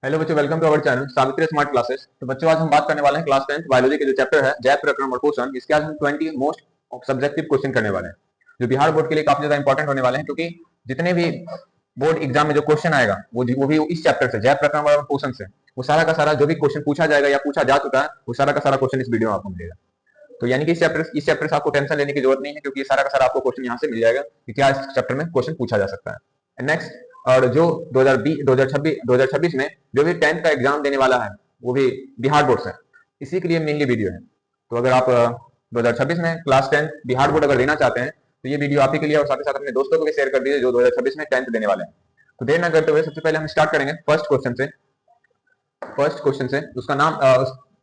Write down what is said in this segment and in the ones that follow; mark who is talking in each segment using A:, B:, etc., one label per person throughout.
A: Hello बच्चों, welcome to our channel Savitri smart classes. तो बच्चों, आज हम बात करने वाले हैं क्लास 10th बायोलॉजी के जो चैप्टर है जैव प्रकरण और पोषण। इसके आज हम 20 मोस्ट सब्जेक्टिव क्वेश्चन करने वाले हैं जो बिहार बोर्ड के लिए काफी ज्यादा इंपॉर्टेंट होने वाले हैं, क्योंकि जितने भी बोर्ड एग्जाम में जो क्वेश्चन आएगा वो भी इस चैप्टर से, जैव प्रकरण और पोषण से। वो सारा का सारा जो भी क्वेश्चन पूछा जाएगा या पूछा जा चुका है, वो सारा का सारा क्वेश्चन इस वीडियो में आपको मिलेगा। तो यानी कि इस चैप्टर से आपको टेंशन लेने की जरूरत नहीं है, क्योंकि ये सारा का सारा आपको क्वेश्चन यहाँ से मिल जाएगा कि क्या इस चैप्टर में क्वेश्चन पूछा जा सकता है। नेक्स्ट, और जो 2026 में जो भी 10th का एग्जाम देने वाला है वो भी बिहार बोर्ड से, इसी के लिए मेनली वीडियो है। तो अगर आप 2026 में क्लास 10 बिहार बोर्ड अगर देना चाहते हैं तो ये वीडियो आप ही के लिए, और साथ ही साथ अपने दोस्तों को भी शेयर कर दीजिए जो 2026 में 10th देने वाले हैं। तो देर ना करते हुए सबसे पहले हम स्टार्ट करेंगे फर्स्ट क्वेश्चन से। उसका नाम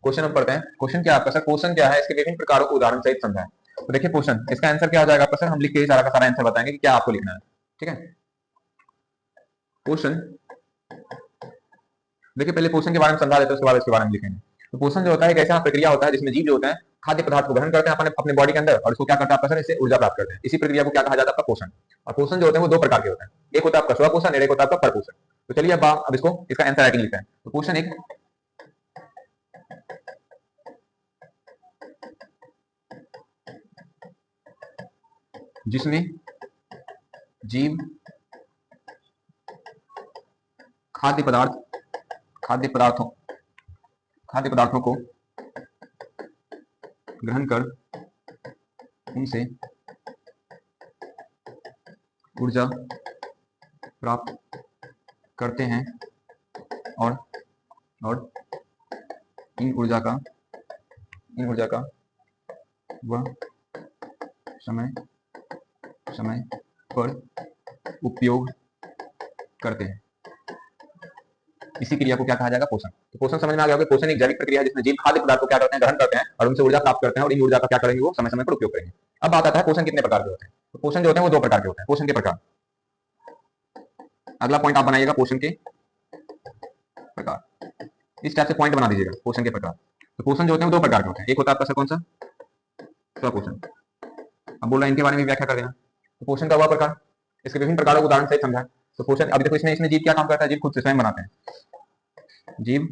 A: क्वेश्चन हम पढ़ते हैं। क्वेश्चन क्या आपका सर? क्वेश्चन क्या है, इसके विभिन्न प्रकारों को उदाहरण सहित समझाएं। तो देखिए क्वेश्चन, इसका आंसर क्या हो जाएगा आपका सर? हम लिख के ही सारा का सारा आंसर बताएंगे कि क्या आपको लिखना है। ठीक है, क्वेश्चन देखिए, पहले पोषण के बारे में समझा देते हैं, उसके बाद इसके बारे में लिखेंगे। तो पोषण जो होता है एक ऐसा प्रक्रिया होता है जिसमें जीव जो होते हैं खाद्य पदार्थ को ग्रहण करते हैं अपने बॉडी के अंदर, और इसको क्या करता है आपका सर? इससे ऊर्जा प्राप्त करते हैं। इसी प्रक्रिया को क्या कहा जाता है? आपका पोषण। और पोषण जो होते हैं वो दो प्रकार के होते हैं, एक होता है आपका स्वपोषण और एक होता है आपका परपोषण। तो चलिए अब इसको, इसका आंसर राइटिंग लिखते हैं। तो पोषण एक जिसमें जीव खाद्य पदार्थ खाद्य पदार्थों खाद्य पदार्थों को ग्रहण कर उनसे ऊर्जा प्राप्त करते हैं, और इन ऊर्जा का वह समय समय पर उपयोग करते हैं। इसी क्रिया को क्या कहा जाएगा? पोषण। तो पोषण समझ में आ गया होगा। पोषण एक जैविक प्रक्रिया है जिसमें जीव खाद्य पदार्थ को क्या करते हैं? ग्रहण करते हैं और उनसे ऊर्जा प्राप्त करते हैं, और इन ऊर्जा का क्या करेंगे? वो समय समय पर उपयोग करेंगे। अब बात आता है पोषण कितने प्रकार के होते हैं। तो पोषण जो होते हैं वो दो प्रकार के होते हैं। पोषण के प्रकार, अगला पॉइंट आप बनाइएगा, पोषण के प्रकार। इस टाइप से पॉइंट बना दीजिएगा, पोषण के प्रकार। तो पोषण जो होते हैं वो दो प्रकार के होते हैं। एक होता है आपका सर कौन सा? स्वपोषण। अब बोल रहा है इनके बारे में व्याख्या कर देना। तो पोषण का वह प्रकार, इसके विभिन्न प्रकारों को उदाहरण सहित समझा। तो पोषण, अभी देखो इसमें जीव क्या काम करता है? जीव खुद से स्वयं बनाते हैं। जीव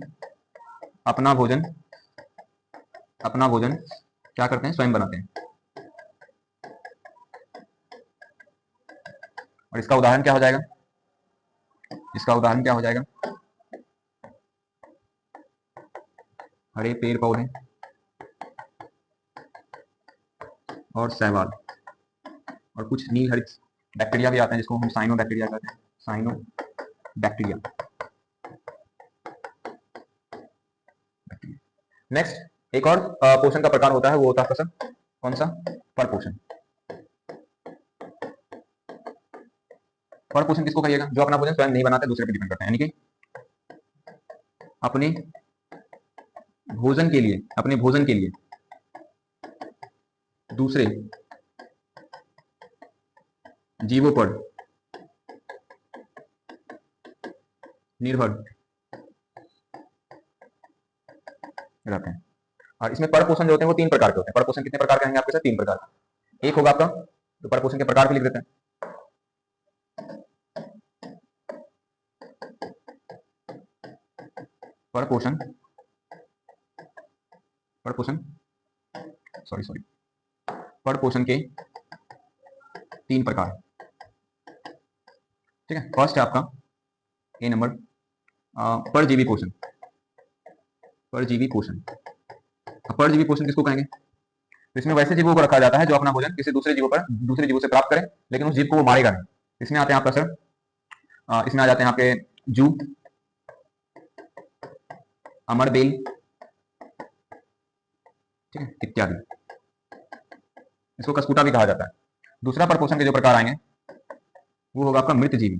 A: अपना भोजन क्या करते हैं? स्वयं बनाते हैं। और इसका उदाहरण क्या हो जाएगा? हरे पेड़ पौधे और शैवाल, और कुछ नील हरित बैक्टीरिया भी आते हैं जिसको हम साइनो बैक्टीरिया कहते हैं। Cyano bacteria. नेक्स्ट, एक और पोषण का प्रकार होता है, वो होता है सर कौन सा? परपोषण। परपोषण किसको कहिएगा? जो अपना भोजन स्वयं नहीं बनाते, दूसरे पर डिपेंड करते हैं, यानी कि अपने भोजन के लिए दूसरे जीवों पर निर्भर रहते हैं। और इसमें परपोषण जो होते हैं वो तीन प्रकार के होते हैं। परपोषण कितने प्रकार के हैं आपके साथ? तीन प्रकार। एक होगा आपका, तो परपोषण के प्रकार भी लिख देते हैं। परपोषण के तीन प्रकार। ठीक है, फर्स्ट है आपका ए नंबर, परजीवी पोषण। परजीवी पोषण किसको कहेंगे? तो इसमें वैसे जीवों को रखा जाता है जो अपना भोजन किसी दूसरे जीवों से प्राप्त करें, लेकिन उस जीव को वो मारेगा नहीं। इसमें आते हैं आपका सर, इसमें आ जाते हैं आपके जू, अमरबेल, ठीक है, इत्यादि। इसको कसकूटा भी कहा जाता है। दूसरा परपोषण के जो प्रकार आएंगे वो होगा आपका मृत जीवी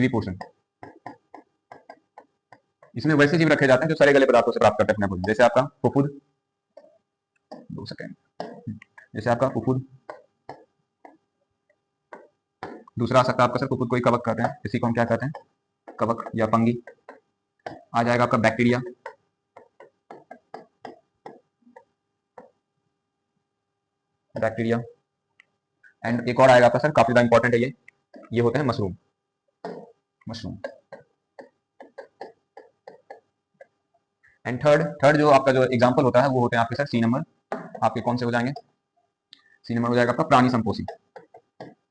A: पोषण। इसमें वैसे जीव रखे जाते हैं जो सड़े गले पदार्थों से प्राप्त करते हैं अपना भोजन, जैसे आपका फुफुद, 2 सेकंड, जैसे आपका फुफुद। दूसरा आ सकता है आपका सर फुफुद, कोई कवक कहते हैं, इसी को हम क्या कहते हैं? कवक या फंगी। आ जाएगा आपका बैक्टीरिया, एंड एक और आएगा आपका सर, काफी ज्यादा इंपॉर्टेंट है ये होते हैं मशरूम। मशरूम एंड थर्ड जो आपका जो एग्जांपल होता है वो होते हैं आपके सर सी नंबर, आपके कौन से हो जाएंगे, सी नंबर हो जाएगा आपका प्राणी संपोषी,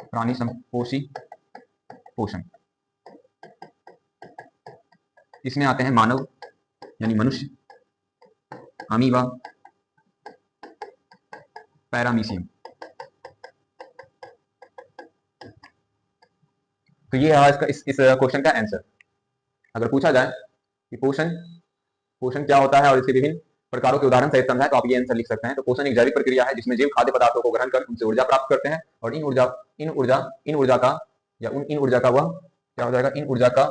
A: प्राणी संपोषी पोषण। इसमें आते हैं मानव यानी मनुष्य, अमीबा, पैरामीशियम। तो ये है इसका इस क्वेश्चन का आंसर। अगर पूछा जाए कि पोषण पोषण क्या होता है और इसके विभिन्न प्रकारों के उदाहरण सहित समझाएं तो आप ये आंसर लिख सकते हैं। तो पोषण एक जैविक प्रक्रिया है जिसमें जीव खाद्य पदार्थों को ग्रहण कर उनसे ऊर्जा प्राप्त करते हैं और इन ऊर्जा का या इन ऊर्जा का वह क्या हो जाएगा, इन ऊर्जा का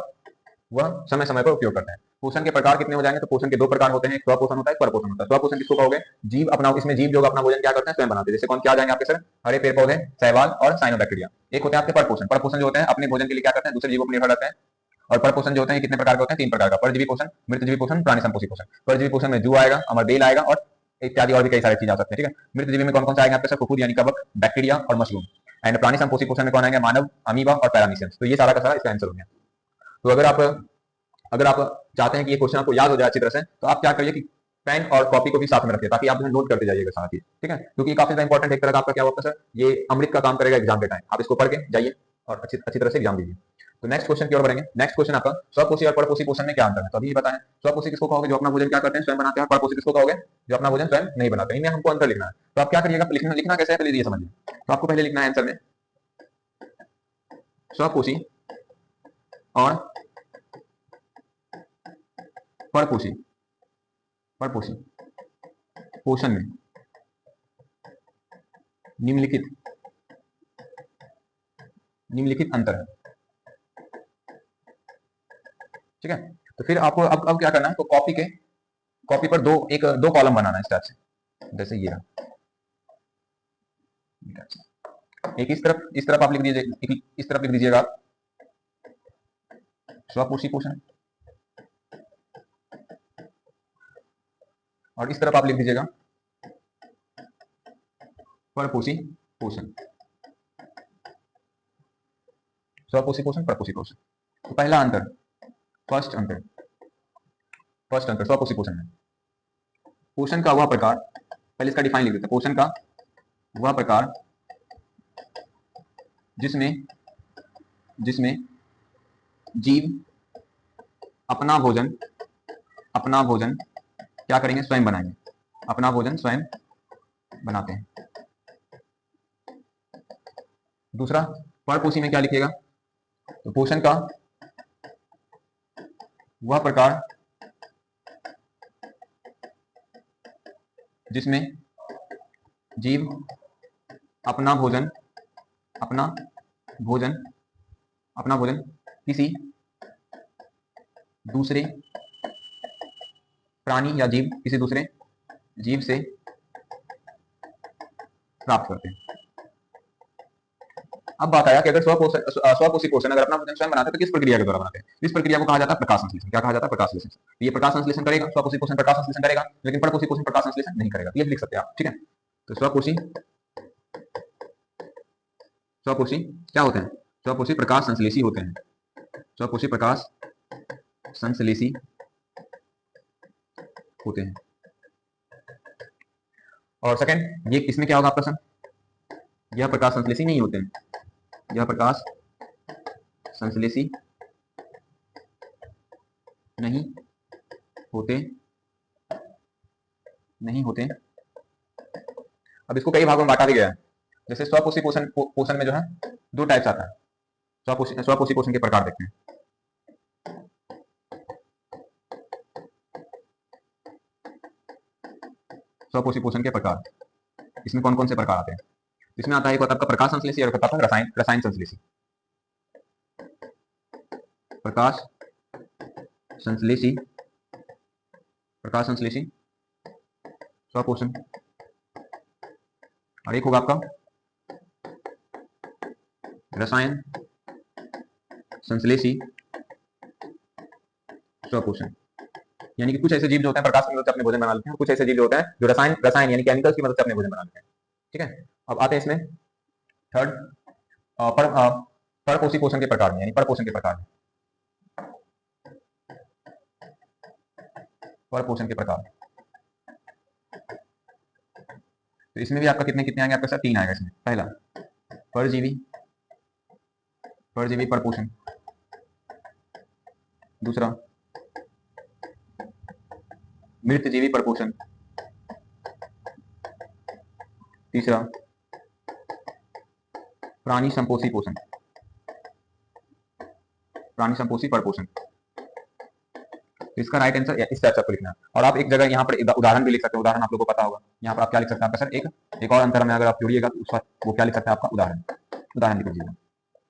A: वह समय समय पर उपयोग करते हैं। पोषण के प्रकार कितने हो जाएंगे, तो पोषण के दो प्रकार होते हैं, एक स्वपोषण होता है, परपोषण होता है। स्वपोषण किसको कहोगे, जीव अपना, इसमें जीव जो अपना भोजन क्या करते हैं, स्वयं बनाते हैं। जैसे कौन क्या आ जाएंगे आपके सर, हरे पेड़ पौधे, शैवाल और साइनोबैक्टीरिया। एक होते हैं आपके परपोषण, परपोषण जो होते हैं अपने भोजन के लिए क्या करते हैं, दूसरे जीवों पर निर्भर रहते हैं। और परपोषण जो होते हैं कितने प्रकार के होते हैं, तीन प्रकार का, परजीवी पोषण, मृतजीवी पोषण, प्राणी संपोषी पोषण। परजीवी पोषण में जू आएगा, अमरबेल आएगा और इत्यादि और भी कई सारी चीज आ सकते हैं, ठीक है। मृतजीवी में कौन कौन सा आएगा आपके सर, फफूंद यानी कवक, बैक्टीरिया और मशरूम। एंड प्राणी संपोषी पोषण में कौन आएंगे, मानव, अमीबा और पैरामीशियम। तो ये सारा का सारा इसका आंसर हो गया। तो अगर आप चाहते हैं कि ये क्वेश्चन आपको याद हो जाए अच्छी तरह से, तो आप क्या करिए कि पेन और कॉपी को भी साथ में रखिए ताकि आप नोट करते जाइएगा साथ ही, ठीक है। क्योंकि काफी ज्यादा इंपॉर्टेंट एक तरह का आपका क्या होता है सर, ये अमृत का काम करेगा एग्जाम के टाइम। आप इसको पढ़ के जाइए और अच्छी तरह से एग्जाम दीजिए। तो नेक्स्ट क्वेश्चन की ओर बढ़ेंगे। नेक्स्ट क्वेश्चन आपका, स्वपोषी और परपोषी पोषण में क्या अंतर है, तो अभी बताएं। स्वपोषी किसको कहोगे, जो अपना भोजन क्या करते हैं, स्वयं बनाते हैं। और परपोषी किसको कहोगे, जो अपना भोजन स्वयं नहीं बनाते। इनमें हमको अंतर लिखना है। तो आप क्या करिएगा, लिखना कैसे है पहले ये समझिए। तो आपको पहले लिखना है आंसर में स्वपोषी और परपोषी पोषण में निम्नलिखित अंतर है, ठीक है। तो फिर आपको अब क्या करना है, तो कॉपी पर दो कॉलम बनाना है इस टाइप से, जैसे ये रहा। एक इस तरफ आप लिख दीजिए, इस तरफ लिख दीजिएगा स्वपोषी पोषण और इस तरफ आप लिख दीजिएगा परपोषी पोषण, स्वपोषी पोषण, परपोषी पोषण। तो पहला अंतर, फर्स्ट अंतर स्वपोषी पोषण में, पोषण का वह प्रकार, पहले इसका डिफाइन लिख देते हैं। पोषण का वह प्रकार जिसमें जीव अपना भोजन क्या करेंगे, स्वयं बनाएंगे, अपना भोजन स्वयं बनाते हैं। दूसरा, परपोषी में क्या लिखिएगा, तो पोषण का वह प्रकार जिसमें जीव अपना भोजन किसी दूसरे प्राणी या किसी दूसरे जीव से प्राप्त करते हैं। अब बात आया कि अगर स्वपोषी पोषण अगर अपना भोजन स्वयं बनाते हैं तो किस प्रक्रिया के द्वारा बनाते हैं। इस प्रक्रिया को कहा जाता है प्रकाश संश्लेषण। क्या कहा जाता है, प्रकाश संश्लेषण। ये प्रकाश संश्लेषण करेगा, स्वपोषी पोषण प्रकाश संश्लेषण करेगा, लेकिन परपोषी पोषण प्रकाश संश्लेषण नहीं करेगा। ये लिख सकते हैं आप, ठीक है। तो स्वपोषी क्या होते हैं, स्वपोषी प्रकाश संश्लेषी होते हैं, स्वपोषी प्रकाश संश्लेषी होते हैं। और सेकंड, ये इसमें क्या होगा आपका प्रश्न, यह प्रकाश संश्लेषी नहीं होते हैं, यह प्रकाश संश्लेषी नहीं होते। अब इसको कई भागों में बांटा भी गया है। जैसे स्वपोषी पोषण में जो है दो टाइप्स आता है। स्वपोषी पोषण के प्रकार देखते हैं। स्वपोषी पोषण के प्रकार, इसमें कौन कौन से प्रकार आते हैं, इसमें आता है एक होता है आपका प्रकाश संश्लेषी और होता है रसायन संश्लेषी। प्रकाश संश्लेषी स्वपोषण, और एक होगा आपका रसायन संश्लेषी स्वपोषण। यानी कि कुछ ऐसे जीव जो होते हैं प्रकाश की मदद से अपने भोजन बना लेते हैं, कुछ ऐसे जीव जो होते हैं जो रसायन यानी केमिकल्स की मदद से अपने भोजन बना लेते हैं, ठीक है। अब आते हैं इसमें थर्ड परपोषी के प्रकार में, यानी परपोषण के प्रकार में, परपोषण के प्रकार। तो इसमें भी आपका कितने कितने आएंगे, आपके साथ 3 आएगा इसमें। पहला परजीवी, परजीवी परपोषण। दूसरा मृतजीवी परपोषण। तीसरा प्राणी संपोषी पोषण, प्राणी संपोषी परपोषण। तो इसका राइट आंसर इस टाइप से आपको लिखना है। और आप एक जगह यहाँ पर उदाहरण भी लिख सकते हैं। उदाहरण आप लोगों को पता होगा, यहाँ पर आप क्या लिख सकते हैं आपका सर, एक और अंतर में अगर आप जोड़िएगा तो उसका वो क्या लिख सकते हैं आपका उदाहरण लिख लीजिएगा,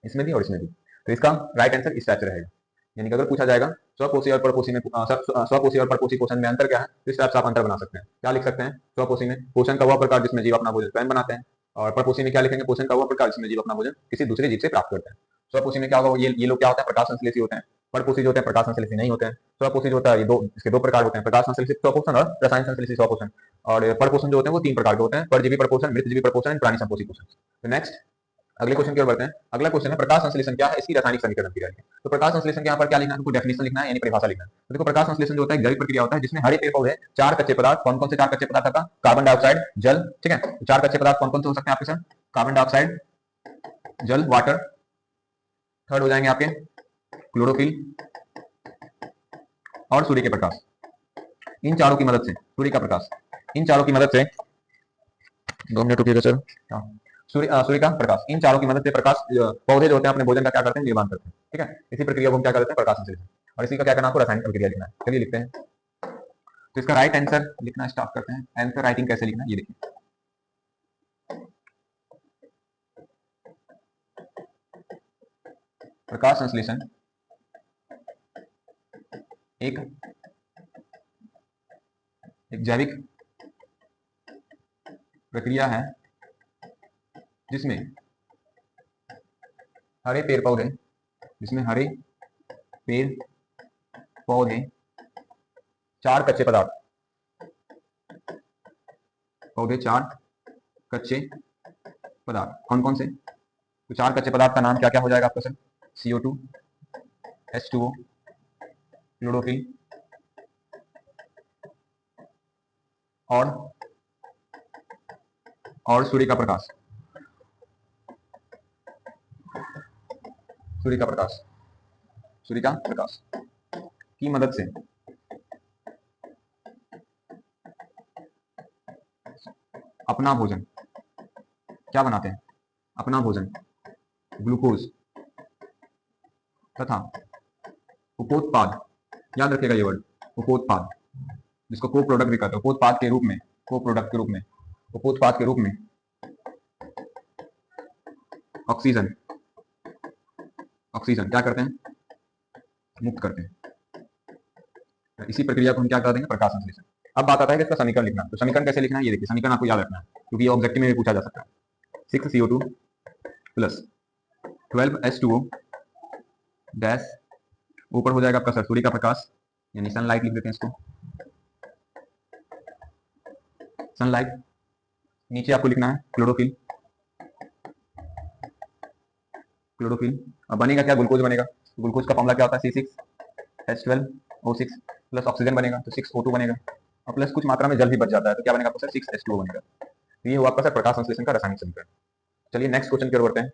A: इसमें भी और इसमें भी। तो इसका राइट आंसर इस टाइप से रहेगा। यानी कि अगर पूछा जाएगा स्वपोषी और परपोषी में, स्वपोषी और परपोषी पोषण में अंतर क्या है, तो इस टाइप से आप अंतर बना सकते हैं। क्या लिख सकते हैं, स्वपोषी में पोषण का वह प्रकार जिसमें जीव अपना भोजन स्वयं बनाते हैं, और परपोषी में क्या लिखेंगे, पोषण का वह प्रकार जिसमें जीव अपना भोजन किसी दूसरे जीव से प्राप्त करते हैं। स्वपोषी में क्या होगा, ये लोग क्या होता है, प्रकाश संश्लेषी होते हैं। परपोषी जो होते हैं प्रकाश संश्लेषी नहीं होते हैं। स्वपोषी जो होता है इसके दो प्रकार होते हैं, प्रकाश संश्लेषित स्वपोषण और रसायन संश्लेषित स्वपोषण। और परपोषण जो होते हैं वो 3 प्रकार के होते हैं, परजीवी परपोषण, मृतजीवी परपोषण, प्राणी संपोषी पोषण। तो नेक्स्ट अगले क्वेश्चन की ओर बढ़ते हैं। अगला क्वेश्चन है प्रकाश संश्लेषण क्या है, इसकी रासायनिक समीकरण की जाएगी। तो प्रकाश संश्लेषण के यहाँ पर क्या लिखना है, आपको डेफिनेशन लिखना है, यानी परिभाषा लिखना है। तो देखो प्रकाश संश्लेषण जो होता है जैविक प्रक्रिया होता है जिसमें हरे पेड़ पौधे 4 कच्चे पदार्थ, कौन कौन से 4 कच्चे पदार्थ का, कार्बन डाइऑक्साइड, जल, ठीक है। तो 4 कच्चे पदार्थ कौन कौन से हो सकते हैं आपके साथ, कार्बन डाइऑक्साइड, जल, वाटर। थर्ड हो जाएंगे आपके क्लोरोफिल और सूर्य के प्रकाश। इन चारों की मदद से, सूर्य का प्रकाश, इन चारों की मदद से 2 मिनट रुकिएगा सर। सूर्य का प्रकाश, इन चारों की मदद से प्रकाश पौधे जो होते हैं अपने भोजन का क्या करते हैं, निर्माण करते हैं, ठीक है। इसी प्रक्रिया को हम क्या करते हैं, प्रकाश संश्लेषण। और इसी का क्या करना, आपको रासायनिक प्रक्रिया लिखना है। चलिए लिखते हैं। तो इसका राइट आंसर लिखना स्टार्ट करते हैं। आंसर राइटिंग कैसे लिखना है ये देखिए। प्रकाश संश्लेषण एक जैविक प्रक्रिया है जिसमें हरे पेड़ पौधे, जिसमें हरे पेड़ पौधे 4 कच्चे पदार्थ, पौधे 4 कच्चे पदार्थ, कौन कौन से, तो 4 कच्चे पदार्थ का नाम क्या क्या हो जाएगा आपका सर, CO2, H2O, क्लोरोफिल और सूर्य का प्रकाश, सूर्य का प्रकाश, सूर्य का प्रकाश की मदद से अपना भोजन क्या बनाते हैं, अपना भोजन ग्लूकोज तथा उपोत्पाद, याद रखिएगा ये वर्ड उपोत्पाद, जिसको को प्रोडक्ट भी कहते हैं, उपोत्पाद के रूप में, को प्रोडक्ट के रूप में, उपोत्पाद के रूप में ऑक्सीजन, ऑक्सीजन क्या करते हैं, मुक्त करते हैं। इसी प्रक्रिया को हम क्या कर देंगे, प्रकाश संश्लेषण। अब बात आता है कि इसका समीकरण लिखना। तो समीकरण कैसे लिखना है ये देखिए। समीकरण आपको याद रखना है क्योंकि ये ऑब्जेक्टिव में भी पूछा जा सकता है। 6CO2 प्लस 12H2O डैश, ऊपर हो जाएगा आपका सर सूर्य का प्रकाश, यानी सनलाइट लिख देते हैं इसको, सनलाइट। नीचे आपको लिखना है क्लोरोफिल, क्लोरोफिल। अब बनेगा क्या, ग्लूकोज बनेगा। ग्लूकोज का फॉर्मूला क्या होता है, C6H12O6 प्लस ऑक्सीजन बनेगा तो 6O2 बनेगा, और प्लस कुछ मात्रा में जल भी बच जाता है तो क्या बनेगा आपका सर, 6H2O बनेगा। तो ये हुआ आपका सर प्रकाश संश्लेषण का रासायनिक समीकरण। चलिए नेक्स्ट क्वेश्चन की ओर बढ़ते हैं।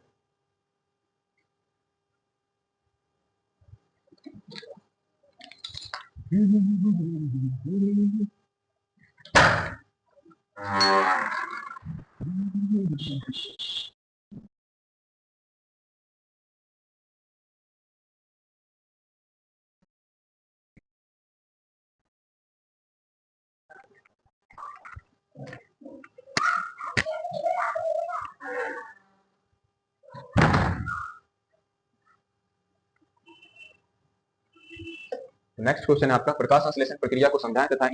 A: नेक्स्ट क्वेश्चन है आपका प्रकाश संश्लेषण प्रक्रिया को समझाएं तथा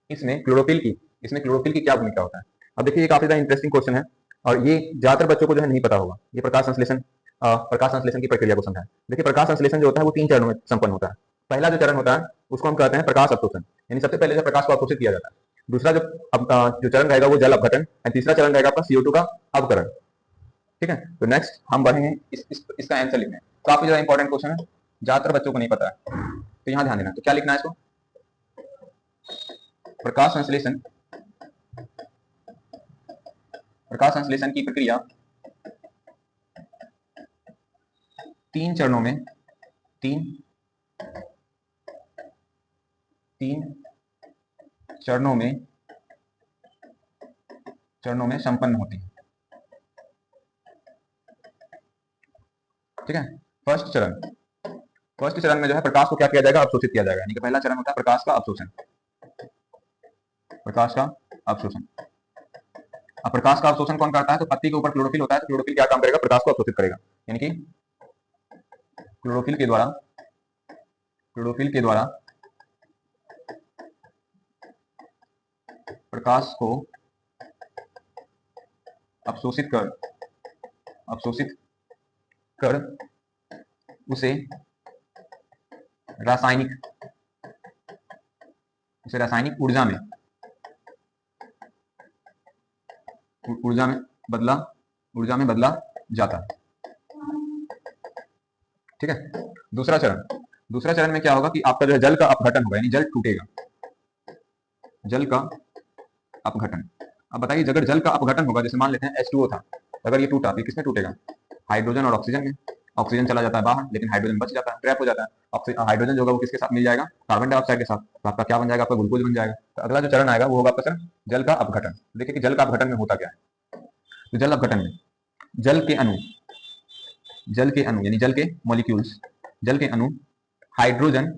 A: इसमें क्लोरोफिल की क्या भूमिका होता है। अब देखिए ये काफी ज्यादा इंटरेस्टिंग क्वेश्चन है और ये ज्यादातर बच्चों को जो है नहीं पता होगा। ये प्रकाश संश्लेषण की प्रक्रिया को समझाएं। देखिए प्रकाश संश्लेषण जो होता है वो 3 चरणों में संपन्न होता है। पहला जो चरण होता है उसको हम कहते हैं प्रकाश अवशोषण, यानी सबसे पहले जो प्रकाश को अवशोषित किया जाता है। दूसरा जो चरण रहेगा वो जल अपघटन, तीसरा चरण रहेगा आपका CO2 का अवकरण। ठीक है, तो नेक्स्ट हम बढ़ेंगे इसका आंसर लिखने। काफी ज्यादा इंपॉर्टेंट क्वेश्चन है, ज्यादातर बच्चों को नहीं पता है, तो यहाँ ध्यान देना। तो क्या लिखना है इसको? प्रकाश संश्लेषण, प्रकाश संश्लेषण की प्रक्रिया तीन चरणों में तीन चरणों में संपन्न होती है। ठीक है, फर्स्ट चरण में जो है प्रकाश को क्या किया जाएगा? अवशोषित किया जाएगा। यानी कि पहला चरण होता है प्रकाश का अवशोषण, प्रकाश का अवशोषण। अब प्रकाश का अवशोषण कौन करता है? तो पत्ती के ऊपर क्लोरोफिल होता है, तो क्लोरोफिल क्या काम करेगा? प्रकाश को अवशोषित करेगा। यानी कि क्लोरोफिल के द्वारा प्रकाश को अवशोषित कर उसे रासायनिक ऊर्जा में बदला जाता है। ठीक है, दूसरा चरण में क्या होगा कि आपका जो है जल का अपघटन होगा, यानी जल टूटेगा, जल का अपघटन। अब बताइए, अगर जल का अपघटन होगा, जैसे मान लेते हैं H2O था, अगर ये टूटा तो किसमें टूटेगा? हाइड्रोजन और ऑक्सीजन में। ऑक्सीजन चला जाता है बाहर, लेकिन हाइड्रोजन बच जाता है, ट्रैप हो जाता है। हाइड्रोजन जो होगा वो किसके साथ मिल जाएगा? कार्बन डाइऑक्साइड के साथ। तो आपका क्या बन जाएगा? आपका ग्लूकोज बन जाएगा। तो अगला जो चरण आएगा वो होगा आपका चरण जल का अपघटन। देखिए कि जल का अपघटन में होता क्या है। तो जल अपघटन में जल के अणु यानी जल के मॉलिक्यूल्स, जल के अणु हाइड्रोजन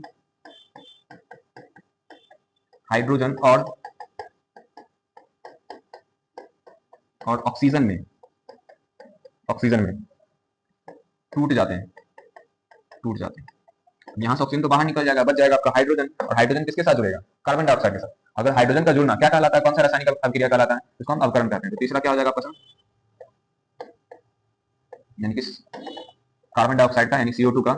A: और ऑक्सीजन में टूट जाते हैं। यहाँ से ऑक्सीजन तो बाहर निकल जाएगा, बच जाएगा आपका हाइड्रोजन, और हाइड्रोजन किसके साथ जुड़ेगा? कार्बन डाइऑक्साइड के साथ। अगर हाइड्रोजन का जुड़ना क्या कहलाता है? कौन सा रासायनिक अभिक्रिया कहलाता है? इसको हम अवकरण कहते हैं। तो तीसरा क्या हो जाएगा आपका? यानी कि कार्बन डाइऑक्साइड का यानी CO2 का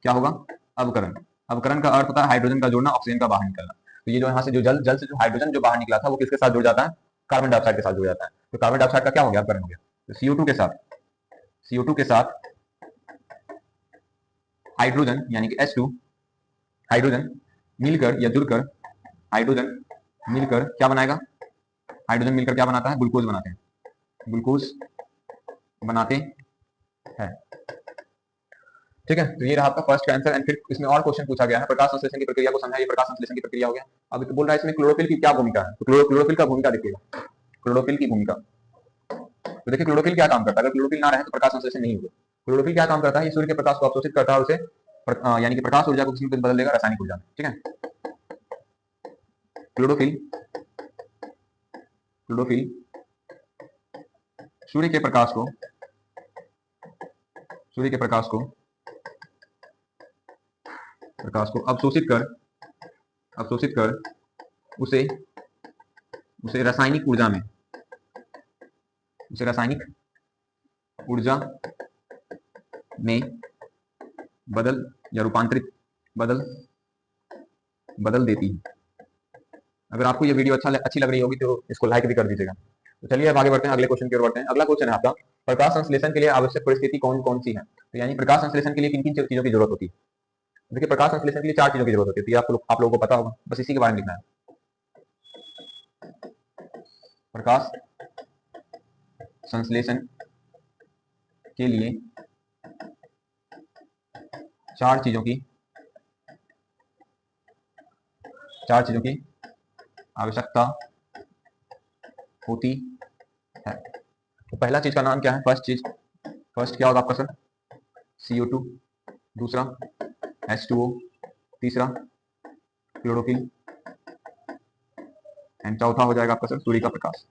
A: क्या होगा? अवकरण। अवकरण का अर्थ होता है हाइड्रोजन का जुड़ना, ऑक्सीजन का बाहर निकलना। तो ये जो यहाँ से जो जल से जो हाइड्रोजन जो बाहर निकला था वो किसके साथ जुड़ जाता है? कार्बन डाइऑक्साइड के साथ जुड़ जाता है। तो कार्बन डाइऑक्साइड का क्या हो गया? अवकरण हो गया। तो CO2 के साथ हाइड्रोजन यानी कि H2 हाइड्रोजन मिलकर या जुड़कर, हाइड्रोजन मिलकर क्या बनाएगा? हाइड्रोजन मिलकर क्या बनाता है? ग्लूकोज बनाते हैं। ठीक है, तो ये रहा आपका फर्स्ट का आंसर। एंड फिर इसमें और क्वेश्चन पूछा गया है, प्रकाश संश्लेषण की प्रक्रिया को समझाइए। प्रकाश संश्लेषण की प्रक्रिया हो गया। अब तो बोल रहा है इसमें क्लोरोफिल की क्या भूमिका है। तो क्लोरोफिल का भूमिका देखिएगा, क्लोरोफिल की भूमिका। तो देखिए क्लोरोफिल क्या काम करता है? अगर क्लोरोफिल ना रहे तो प्रकाश संश्लेषण नहीं होगा। क्लोरोफिल क्या काम करता है? ये सूर्य के प्रकाश को अवशोषित करता है और उसे यानी कि प्रकाश ऊर्जा को किसमें बदल देगा? रासायनिक ऊर्जा में। ठीक है, क्लोरोफिल सूर्य के प्रकाश को अवशोषित कर उसे रासायनिक ऊर्जा में बदल या रूपांतरित बदल देती है। अगर आपको ये वीडियो अच्छी लग रही होगी तो इसको लाइक भी कर दीजिएगा। तो चलिए अब आगे बढ़ते हैं, अगले क्वेश्चन की ओर बढ़ते हैं। अगला क्वेश्चन है आपका, प्रकाश संश्लेषण के लिए आवश्यक परिस्थिति कौन कौन सी है? तो यानी प्रकाश संश्लेषण के लिए किन किन चीजों की जरूरत होती है? देखिए प्रकाश संश्लेषण के लिए 4 चीजों की जरूरत होती है। तो आप लोगों को पता होगा, बस इसी के बारे में लिखना है। प्रकाश संश्लेषण के लिए 4 चीजों की आवश्यकता होती है। तो पहला चीज का नाम क्या है? फर्स्ट क्या होगा आपका सर? CO2, दूसरा H2O, तीसरा क्लोरोफिल, एंड चौथा हो जाएगा आपका सर सूर्य का प्रकाश।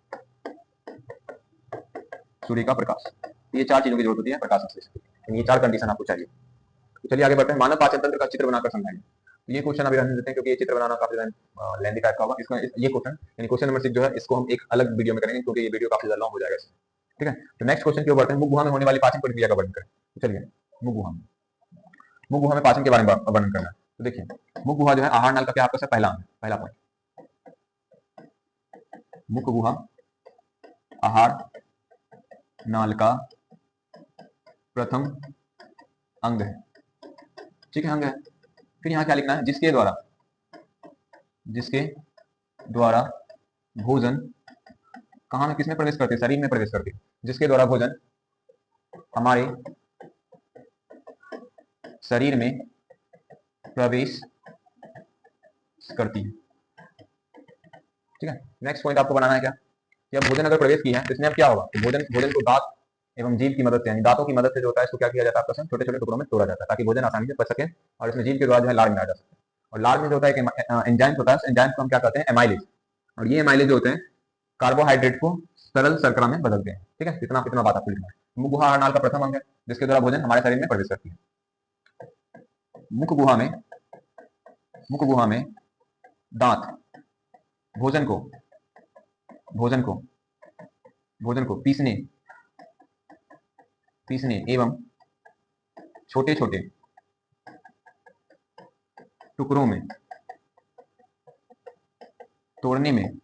A: ये 4 चीजों की जरूरत होती है प्रकाश संश्लेषण। ये 4 कंडीशन आपको चाहिए। तो चलिए आगे बढ़ते हैं। मानव पाचन तंत्र का चित्र बनाकर समझाइए। तो ये क्वेश्चन अभी रहने देते हैं क्योंकि ये चित्र बनाना काफी लेंथी टाइप का होगा। इसका ये क्वेश्चन यानी क्वेश्चन नंबर 6 जो है इसको हम एक अलग वीडियो में करेंगे क्योंकि ये वीडियो काफी ज्यादा लॉन्ग हो जाएगा इससे। ठीक है, तो नेक्स्ट क्वेश्चन की ओर बढ़ते हैं। मुख गुहा में होने वाली पाचन प्रक्रिया का वर्णन करें। तो चलिए मुख गुहा में पाचन के बारे में वर्णन करना है। तो देखिए मुख गुहा जो है आहार नाल का क्या आपका पहला पॉइंट। मुख गुहा आहार नाल का प्रथम अंग है। ठीक है, अंग है। फिर यहाँ क्या लिखना है, जिसके द्वारा भोजन कहाँ में किसमें प्रवेश करते, शरीर में प्रवेश करते, जिसके द्वारा भोजन हमारे शरीर में प्रवेश करती है। ठीक है, नेक्स्ट पॉइंट आपको बनाना है क्या, कि अब भोजन अगर प्रवेश किया है तो इसमें अब क्या होगा, तो भोजन को दांत एवं जीभ की मदद से, यानी दांतों की मदद से जो होता है इसको क्या किया जाता है आपका, छोटे छोटे टुकड़ों में तोड़ा जाता है ताकि भोजन आसानी से पच सके, और इसमें जीभ के द्वारा जो है लार मिलाया जा सके। और लार में जो होता है एक एंजाइम होता है, एंजाइम को हम क्या कहते हैं, एमाइलेज। और ये एमाइलेज जो होते हैं कार्बोहाइड्रेट को सरल शर्करा में बदलते हैं। ठीक है, इतना बात आपको लिखना है। मुख गुहा आहार नाल का प्रथम अंग है, जिसके द्वारा भोजन हमारे शरीर में प्रवेश करती है। मुख गुहा में दांत भोजन को पीसने एवं छोटे छोटे टुकड़ों में तोड़ने में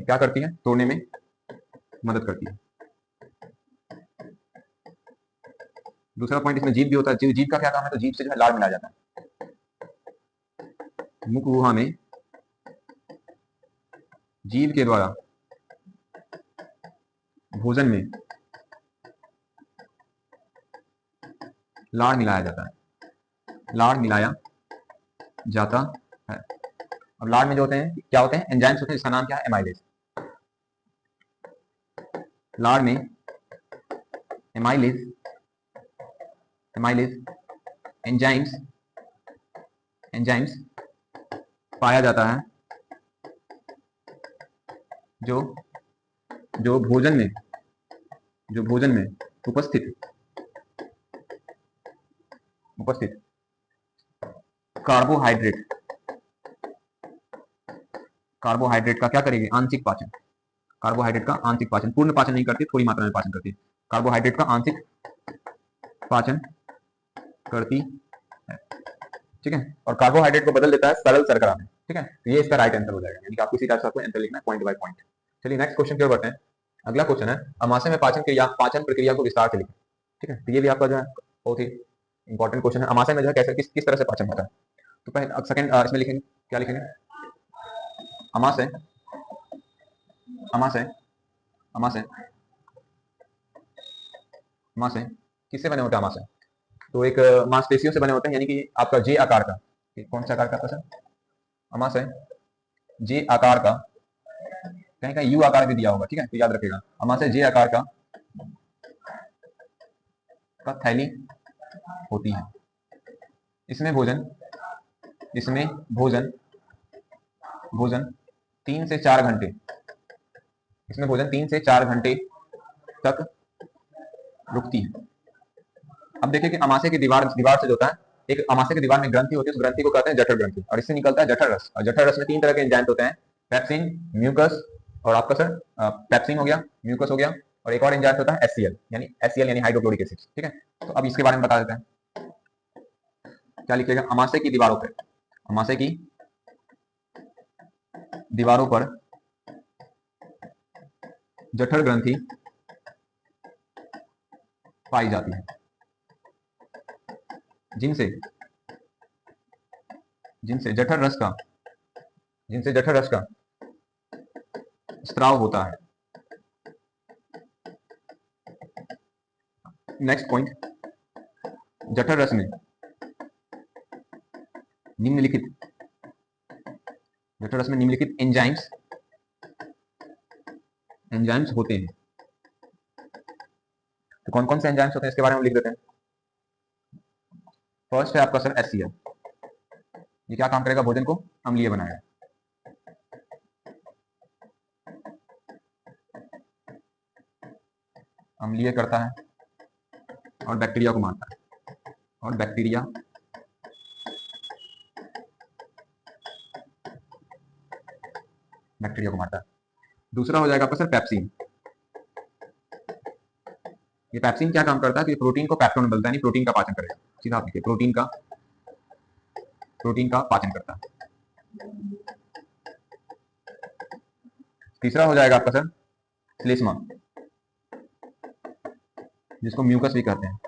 A: क्या करती है, तोड़ने में मदद करती है। दूसरा पॉइंट इसमें जीभ भी होता है। जीभ का क्या काम है, तो जीभ से जो है लार मिलाया जाता है। मुख गुहा में जीभ के द्वारा भोजन में लार मिलाया जाता है। अब लार में जो होते हैं क्या होते हैं, एंजाइम्स होते हैं, जिसका नाम क्या है, एमाइलेज। लार में एमाइलेज एंजाइम्स पाया जाता है जो भोजन में उपस्थित कार्बोहाइड्रेट का क्या करेगी, आंशिक पाचन। कार्बोहाइड्रेट का आंशिक पाचन, पूर्ण पाचन नहीं करती, थोड़ी मात्रा में पाचन करती है। कार्बोहाइड्रेट का आंशिक पाचन करती है। ठीक है, और कार्बोहाइड्रेट को बदल देता है सरल शर्करा में। ठीक है, तो ये इसका राइट आंसर हो जाएगा, यानी कि आपको इसी तरह से आपको आंसर लिखना है पॉइंट बाय पॉइंट। चलिए नेक्स्ट क्वेश्चन की ओर बढ़ते हैं। अगला क्वेश्चन है, अमाशय में पाचन प्रक्रिया को विस्तार से लिखें। ठीक है, तो ये भी आपका जो है बहुत ही इंपॉर्टेंट क्वेश्चन है। अमाशय में जो है कैसे किस तरह से पाचन होता है, तो पहले सेकंड इसमें लिखेंगे, क्या लिखेंगे, अमाशय किससे बने होते हैं अमाशय, तो एक मांसपेशियों से बने होते हैं, यानी कि आपका जे आकार का, कौन सा आकार का आपका, अमाशय जे आकार का, कहीं कहीं यू आकार भी दिया होगा। ठीक है, तो याद रखिएगा, अमाशय जे आकार का थैली होती है। इसमें भोजन 3 से 4 घंटे तक रुकती है। अब देखिए कि अमाशय की दीवार से जो होता है, एक अमाशय की दीवार में ग्रंथि होती है, उस ग्रंथि को कहते हैं जठर ग्रंथि, और इससे निकलता है जठर रस। और जठर रस में 3 तरह के एंजाइम होते हैं, पेप्सिन, म्यूकस, और आपका सर पेप्सिन हो गया, म्यूकस हो गया, और एक और एंजाइम होता है एचसीएल यानी हाइड्रोक्लोरिक एसिड। ठीक है, तो अब इसके बारे में बता देते हैं, क्या लिखिएगा, अमाशय की दीवारों पर जठर ग्रंथि पाई जाती है, जिनसे जठर रस का स्त्राव होता है। नेक्स्ट पॉइंट, जठर रस में निम्नलिखित एंजाइम्स होते हैं। तो कौन कौन से एंजाइम्स होते हैं इसके बारे में लिख देते हैं। फर्स्ट है आपका सर एचसीएल, ये क्या काम करेगा, भोजन को अम्लीय बनाएगा। अम्लीय करता है और बैक्टीरिया को मारता है, दूसरा हो जाएगा आपका सर पैप्सिन। ये पैप्सिन क्या काम करता है, कि प्रोटीन को पेप्टोन में बदलता है, यानी प्रोटीन का पाचन करेगा। सीधा आप लिखिए, प्रोटीन का पाचन करता है। तीसरा हो जाएगा आपका सर श्लेष्मा। जिसको म्यूकस भी कहते हैं।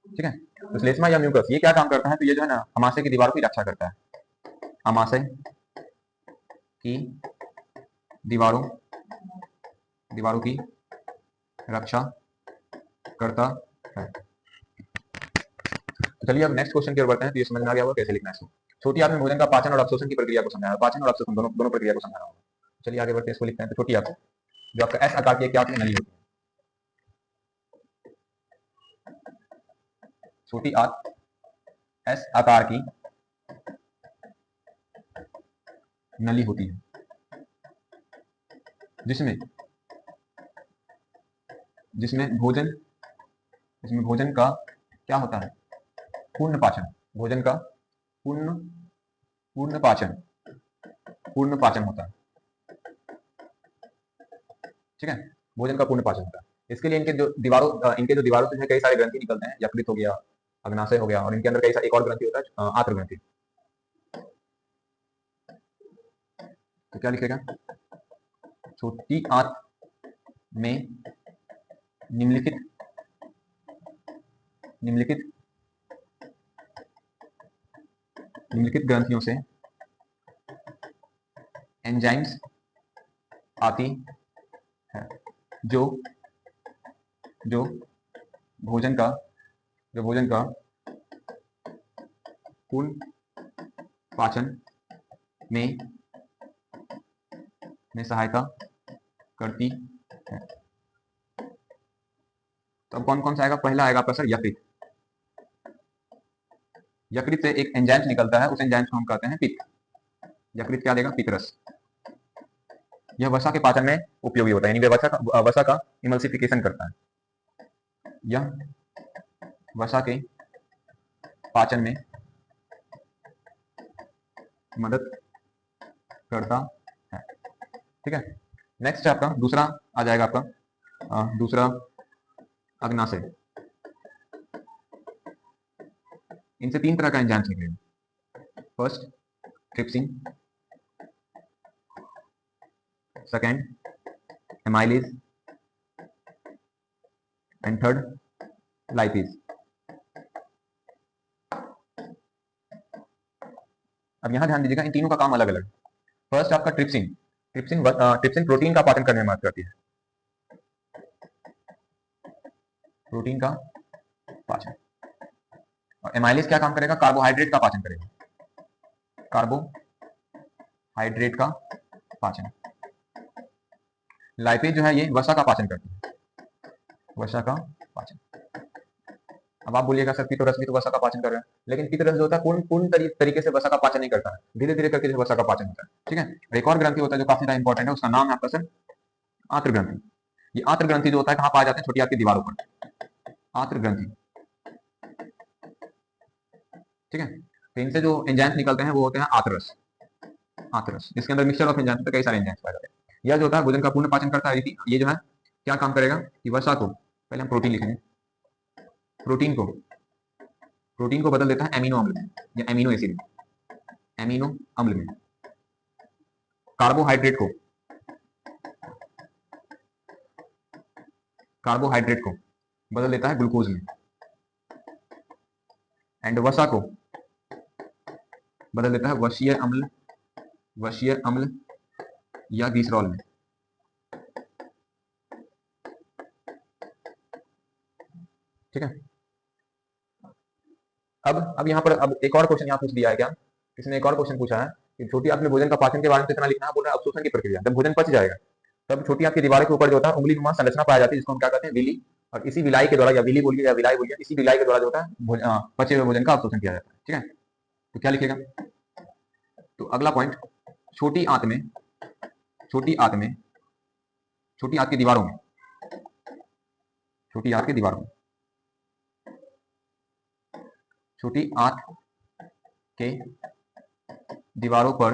A: ठीक है, तो श्लेष्मा या म्यूकस ये क्या काम करता है, तो ये जो है ना अमाशय की दीवारों की रक्षा करता है। अमाशय की दीवारों दीवारों की रक्षा करता है। तो चलिए अब नेक्स्ट क्वेश्चन की ओर बढ़ते हैं। तो ये समझ में आ गया होगा कैसे लिखना है इसको। छोटी आंत में भोजन का पाचन और अवशोषण की प्रक्रिया को समझाया, पाचन और अवशोषण दोनों दोनों प्रक्रिया को समझाना होगा। चलिए आगे बढ़ते हैं, इसको लिखते हैं। तो छोटी आंत जो आपका एस आकार की एक आंत में नली होती है, छोटी आंत एस आकार की नली होती है, जिसमें जिसमें भोजन का क्या होता है, पूर्ण पाचन। भोजन का पूर्ण पूर्ण पाचन होता है। ठीक है, भोजन का पूर्ण पाचन होता है। इसके लिए इनके जो दीवारों से कई सारे ग्रंथि निकलते हैं। यकृत हो गया, अग्नाशय हो गया, और इनके अंदर कई सारे एक और ग्रंथि होता है आंत्र ग्रंथि। तो क्या लिखेगा, छोटी आंत में निम्नलिखित ग्रंथियों से एंजाइम्स आती है, जो भोजन का पूर्ण पाचन में सहायता करती है। तो अब कौन कौन सा आएगा, पहला आएगा आपका सर यकृत। यकृत से एक एंजाइम निकलता है, उस एंजाइम को हम कहते हैं पित्त। यकृत क्या देगा, पित्तरस। यह वसा के पाचन में उपयोगी होता है, यानी वसा का इमल्सिफिकेशन करता है। यह वसा के पाचन में मदद करता है। ठीक है, नेक्स्ट आपका दूसरा आ जाएगा आपका दूसरा अग्नाशय। इनसे तीन तरह का एंजाइम निकलेगा। First trypsin, second amylase, and third lipase. अब यहां ध्यान दीजिएगा, इन तीनों का काम अलग अलग। फर्स्ट आपका ट्रिप्सिन प्रोटीन का पाचन करने में मदद करती है, प्रोटीन का पाचन। और एमाइलेज क्या काम करेगा, कार्बोहाइड्रेट का पाचन करेगा, कार्बोहाइड्रेट का पाचन। लाइपेज जो है ये वसा का पाचन करती है, वसा का पाचन। अब आप बोलिएगा सर पित्तरस भी तो वसा का पाचन कर रहा है, लेकिन पित्तरस जो होता है पूर्ण तरीके से वसा का पाचन नहीं करता है, धीरे धीरे करके वसा का पाचन होता है। ठीक है, एक और ग्रंथि होता है जो काफी ज्यादा इंपॉर्टेंट है, उसका नाम है आपका सर आंत्र ग्रंथि। ये आंत्र ग्रंथि जो होता है कहां पाया जाता है, छोटी आंत की दीवारों पर, आंत्र ग्रंथि। ठीक है, तो इनसे जो एंजाइम्स निकलते हैं वो होते हैं आंत्ररस। इसके अंदर मिक्सचर ऑफ एंजाइम्स, कई सारे एंजाइम्स पाए जाते हैं। यह जो होता है भोजन का पूर्ण पाचन करता है। ये जो है क्या काम करेगा कि वसा को, पहले हम प्रोटीन लिखेंगे, प्रोटीन को बदल देता है एमिनो अम्ल में या एमिनो एसिड में, एमिनो अम्ल में। कार्बोहाइड्रेट को बदल देता है ग्लूकोज में, एंड वसा को बदल देता है वशीय अम्ल या ग्लिसरॉल में। ठीक है, अब यहाँ पर अब एक और क्वेश्चन यहाँ पूछ दिया है। क्या इसने एक और क्वेश्चन पूछा है कि छोटी आंत में भोजन का पाचन के बारे में कितना लिखना है, बोल रहा है अवशोषण की प्रक्रिया। जब भोजन पच जाएगा तब छोटी आंत की दीवार के ऊपर जो होता है उंगली नुमा संरचना पाया जाती है, जिसको हम क्या कहते हैं, विली। और इसी विलाई के द्वारा, या विली बोलिए या विलाई बोलिए, इसी विलाई के द्वारा जो होता है पचे हुए भोजन का अवशोषण किया जाता है। ठीक है, तो क्या लिखेगा, तो अगला पॉइंट, छोटी आंत की दीवारों में छोटी आंत के दीवारों पर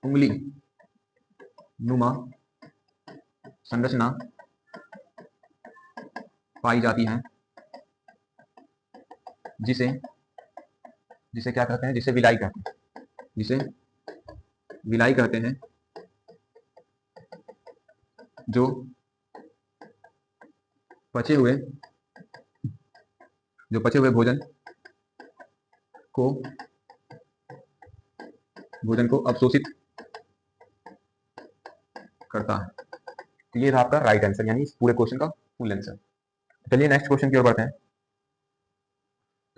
A: उंगली नुमा संरचना पाई जाती है, जिसे क्या कहते हैं, जिसे विलाई कहते हैं, जो बचे हुए भोजन को अवशोषित करता है। तो ये था आपका राइट आंसर, यानी इस पूरे क्वेश्चन का फुल आंसर। चलिए नेक्स्ट क्वेश्चन की ओर बढ़ते हैं।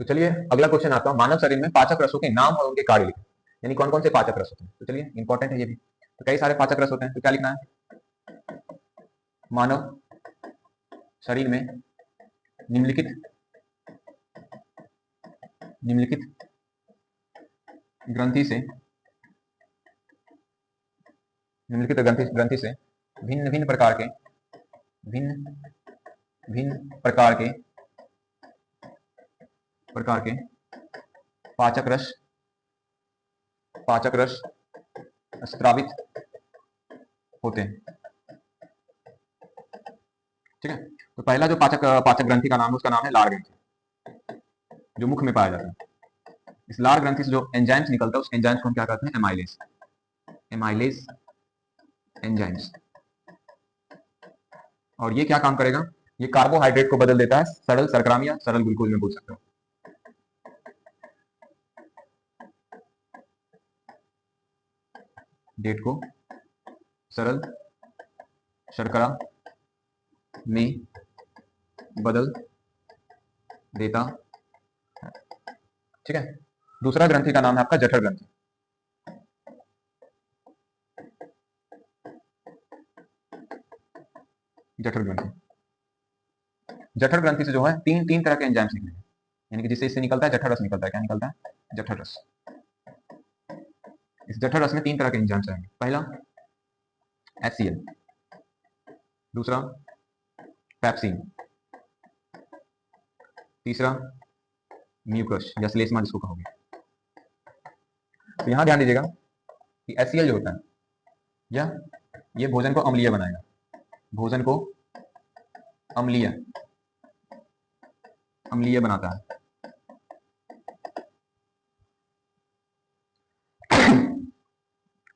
A: तो चलिए अगला क्वेश्चन आपका, मानव शरीर में पाचक रसों के नाम और उनके कार्य लिखें, यानी कौन कौन से पाचक रस होते हैं। तो चलिए इंपॉर्टेंट है ये भी। तो कई सारे पाचक रस होते हैं, तो क्या लिखना है, मानव शरीर में निम्नलिखित ग्रंथि से भिन्न भिन्न प्रकार के पाचक रस स्रावित होते हैं। ठीक है, तो पहला जो पाचक ग्रंथि का नाम है, उसका नाम है लार ग्रंथि, जो मुख में पाया जाता है। इस लार ग्रंथि से जो एंजाइम्स निकलता है, उस एंजाइम्स को हम क्या कहते हैं, एमाइलेज एंजाइम्स। और ये क्या काम करेगा, ये कार्बोहाइड्रेट को बदल देता है सरल शर्करा या सरल ग्लूकोज में बोल सकते हो। डेट को सरल शर्करा में बदल देता है। ठीक है, दूसरा ग्रंथि का नाम है आपका जठर ग्रंथि। जठर ग्रंथि से जो है तीन तरह के एंजाइम्स निकले हैं, यानी कि जिससे इससे निकलता है जठर रस निकलता है। क्या निकलता है, जठर रस। इस जठर रस में तीन तरह के एंजाइम्स आएंगे। पहला HCl, दूसरा पेप्सिन, तीसरा म्यूकस या श्लेष्मा जिसको कहोगे। तो यहां ध्यान दीजिएगा कि HCl जो होता है ये भोजन को अम्लीय बनाएगा, भोजन को अम्लीय बनाता है।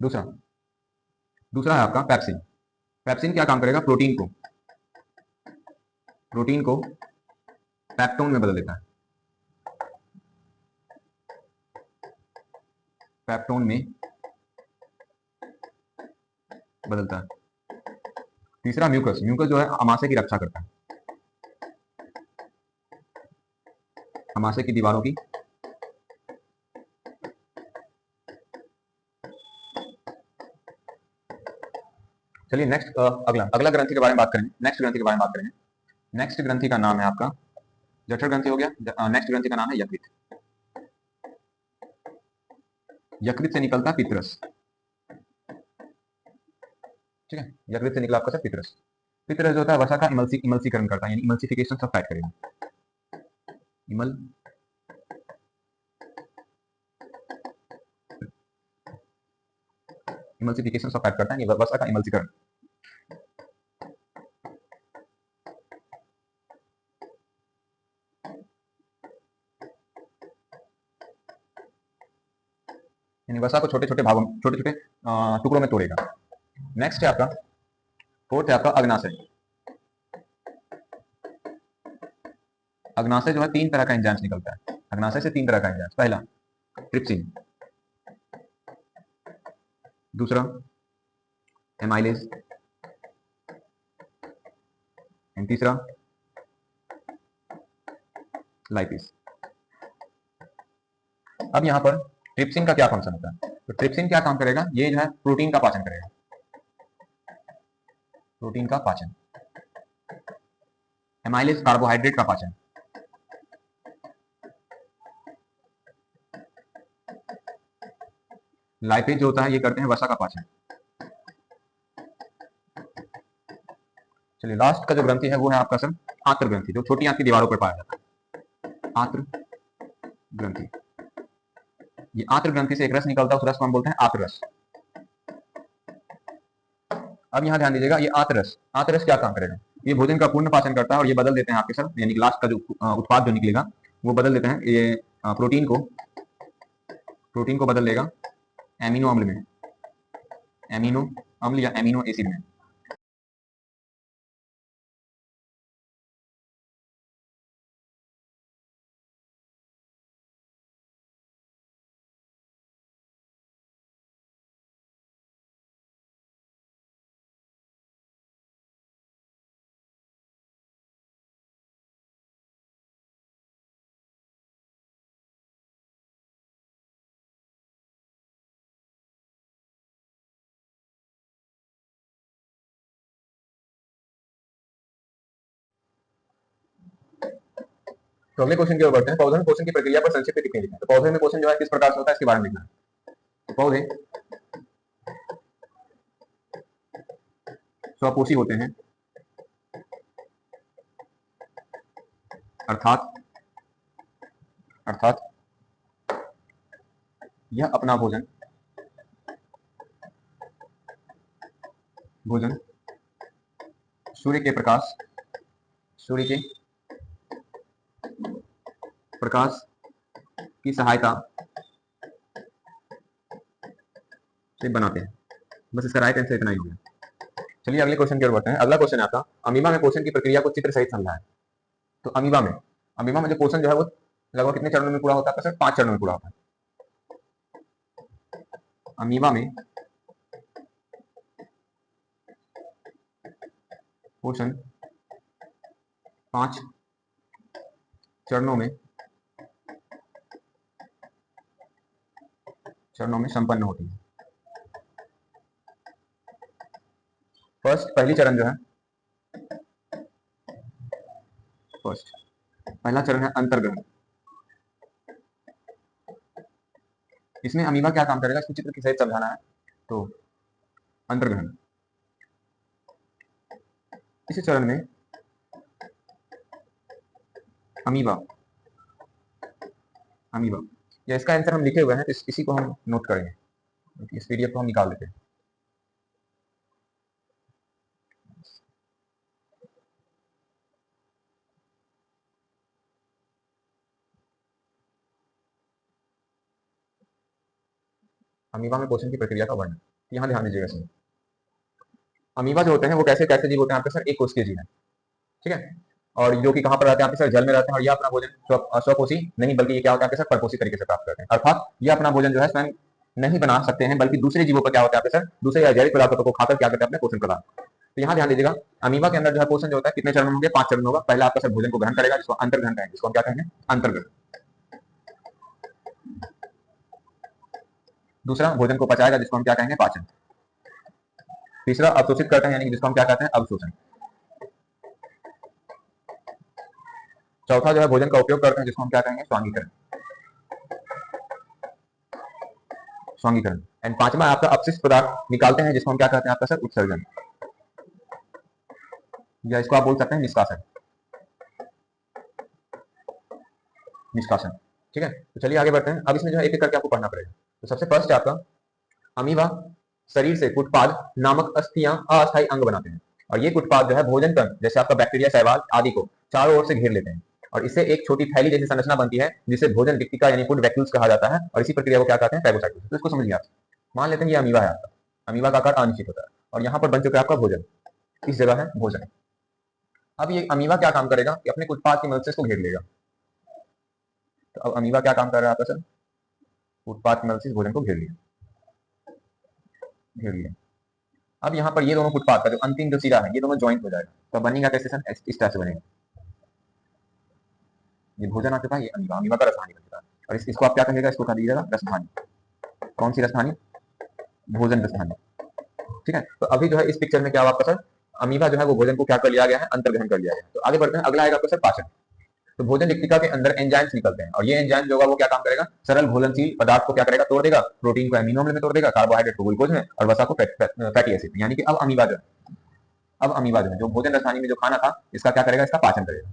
A: दूसरा है आपका पेप्सिन। पेप्सिन क्या काम करेगा, प्रोटीन को पेप्टोन में बदल देता है, पेप्टोन में बदलता है। तीसरा म्यूकस जो है अमाशय की रक्षा करता है, अमाशय की दीवारों की चलिए नेक्स्ट अगला ग्रंथि के बारे में बात करेंगे। नेक्स्ट ग्रंथि का नाम है आपका जठर ग्रंथि हो गया। नेक्स्ट ग्रंथि का नाम है यकृत। यकृत से निकलता है पित्तरस। ठीक है, यकृत से निकला आपका पित्तरस। पित्तरस जो होता है वसा का इमल्सीकरण करता है, यानी इमल्सिफिकेशन ऑफ फैट करेगा। इमल्सिफिकेशन ऑफ फैट करता है, वसा का इमल्सीकरण। यानी वसा को छोटे छोटे टुकड़ों में तोड़ेगा। नेक्स्ट है आपका फोर्थ है आपका अग्नाशय। अग्नाशय जो है तीन तरह का एंजाइम्स निकलता है। अग्नाशय से तीन तरह का एंजाइम्स, पहला ट्रिप्सिन, दूसरा एमाइलेज, तीसरा लाइपेज। अब यहां पर ट्रिप्सिन का क्या फंक्शन होता है, तो ट्रिप्सिन क्या काम करेगा, ये जो है प्रोटीन का पाचन करेगा, प्रोटीन का पाचन। एमाइलेज कार्बोहाइड्रेट का पाचन। लाइपेज जो होता है ये करते हैं वसा का पाचन। चलिए लास्ट का जो ग्रंथि है वो है आपका सर आंत्र ग्रंथि, जो छोटी आंत की दीवारों पर पाया जाता है, आंत्र ग्रंथि। ये आंत्र ग्रंथि से एक रस निकलता है, उस रस को हम बोलते हैं आंत्र रस। अब यहां ध्यान दीजिएगा, ये आंत्र रस क्या काम करेगा, ये भोजन का पूर्ण पाचन करता है और ये बदल देते हैं आपके सर, यानी लास्ट का जो उत्पाद जो निकलेगा वो बदल देते हैं, ये प्रोटीन को बदल देगा एमिनो अम्ल में, एमिनो अम्ल या एमिनो एसिड में। तो अगले क्वेश्चन की ओर बढ़ते हैं। पौधे में पोषण की प्रक्रिया पर संक्षिप्त टिप्पणी लिखें। तो पौधे में पोषण जो है किस प्रकार से होता है इसके बारे में लिखना है। तो पौधे स्वपोषी होते हैं, अर्थात अर्थात यह अपना भोजन सूर्य के प्रकाश की सहायता से बनाते हैं। बस इसका राइट आंसर इतना ही होगा। चलिए अगले क्वेश्चन की ओर बढ़ते हैं। अगला क्वेश्चन आता है, अमीबा में पोषण की प्रक्रिया को चित्र सहित समझाएं। तो अमीबा में जो पोषण जो है वो लगभग कितने चरणों में पूरा होता है? सर 5 चरणों में पूरा होता है। अमीबा में पोषण 5 चरणों में संपन्न होती है। पहला चरण है अंतर्ग्रहण। इसमें अमीबा क्या काम करेगा, इसको चित्र के सहित समझाना है। तो अंतर्ग्रहण, इस चरण में अमीबा या इसका आंसर हम लिखे हुए हैं, इसी को हम नोट करेंगे। इस पीडीएफ को हम निकाल लेते हैं। अमीबा में पोषण की प्रक्रिया का वर्णन, यहाँ ध्यान दीजिएगा इसमें। अमीबा जो होते हैं वो कैसे कैसे जीव होते हैं आपके सर? एक कोशिकीय जीव है, ठीक है। और जो कि कहाँ पर रहते हैं आपके सर? जल में रहते हैं। और ये अपना भोजन स्वपोषी नहीं बल्कि ये क्या होता है आपके सर? परपोषी तरीके से प्राप्त करते हैं। अर्थात ये अपना भोजन जो है स्वयं नहीं बना सकते हैं, बल्कि दूसरे जीवों पर क्या होता है आपके सर? दूसरे जैविक पदार्थों को खाकर क्या करते हैं? अपने पोषण प्रदान। तो यहाँ ध्यान दीजिएगा, अमीबा के अंदर जो है पोषण जो होता है कितने चरण होंगे? 5 चरण होगा। पहला आपका सर भोजन को ग्रहण करेगा, जिसको अंतर्ग्रहण कहेंगे, जिसको हम क्या कहेंगे? अंतर्ग्रहण। दूसरा भोजन को पचाएगा, जिसको हम क्या कहेंगे? पाचन। तीसरा अवशोषित करते हैं, यानी जिसको हम क्या कहते हैं? अवशोषण। चौथा जो है भोजन का उपयोग करते हैं, जिसको हम क्या कहेंगे? स्वांगीकरण। एंड पांचवा आपका अपशिष्ट पदार्थ निकालते हैं, जिसको हम क्या कहते हैं आपका सर? उत्सर्जन, या इसको आप बोल सकते हैं निष्कासन। ठीक है। तो चलिए आगे बढ़ते हैं। अब इसमें जो है एक एक करके आपको पढ़ना पड़ेगा। तो सबसे फर्स्ट है आपका, अमीबा शरीर से कुटपाद नामक अस्थियां अस्थायी अंग बनाते हैं। और ये कुटपाद जो है भोजन तंत्र जैसे आपका बैक्टीरिया, शैवाल आदि को चारों ओर से घेर लेते हैं, और इससे एक छोटी थैली जैसी संरचना बनती है, जिसे भोजन रिक्तिका यानी फूड वैक्यूल्स कहा जाता है। और इसी प्रक्रिया को क्या कहते हैं? फैगोसाइटोसिस। तो इसको समझिए आप। मान लेते हैं ये अमीबा है आपका। अमीबा का आकार अनिश्चित होता है, और यहाँ पर बन चुका है आपका भोजन। इस जगह है भोजन। अब ये अमीबा क्या काम करेगा कि अपने उत्पाद की मदद से इसको घेर लेगा। तो अब अमीबा क्या काम कर रहा है आपका सर? उत्पाद की मदद से भोजन को घेर लिया। अब यहाँ पर ये दोनों फुटपाथ का जो अंतिम जो सिरा है, ये दोनों ज्वाइंट हो जाएगा। तो बनेगा कैसे सर? इस तरह से बनेगा। ये भोजन आ चुका है, ये अमीबा का रसधानी बन चुका है। और इसको आप क्या कहेगा? इसको कह दीजिएगा रसधानी। कौन सी रसधानी? भोजन रसधानी। ठीक है। तो अभी जो है इस पिक्चर में क्या हुआ आपका सर? अमीबा जो है वो भोजन को क्या कर लिया गया है? अंतर्ग्रहण कर लिया गया। तो आगे बढ़ते हैं। अगला आएगा आपका सर पाचन। तो भोजन रिक्तिका के अंदर एंजाइम्स निकलते हैं, और ये एंजाइम जो होगा वो क्या काम करेगा? सरल घुलनशील पदार्थ को क्या करेगा? तोड़ देगा। प्रोटीन को एमिनो अम्ल में तोड़ देगा, कार्बोहाइड्रेट को ग्लूकोज में, और वसा को फैटी एसिड में। यानी कि अब अमीबा जो है जो भोजन रसायन में जो खाना था, इसका क्या करेगा? इसका पाचन करेगा।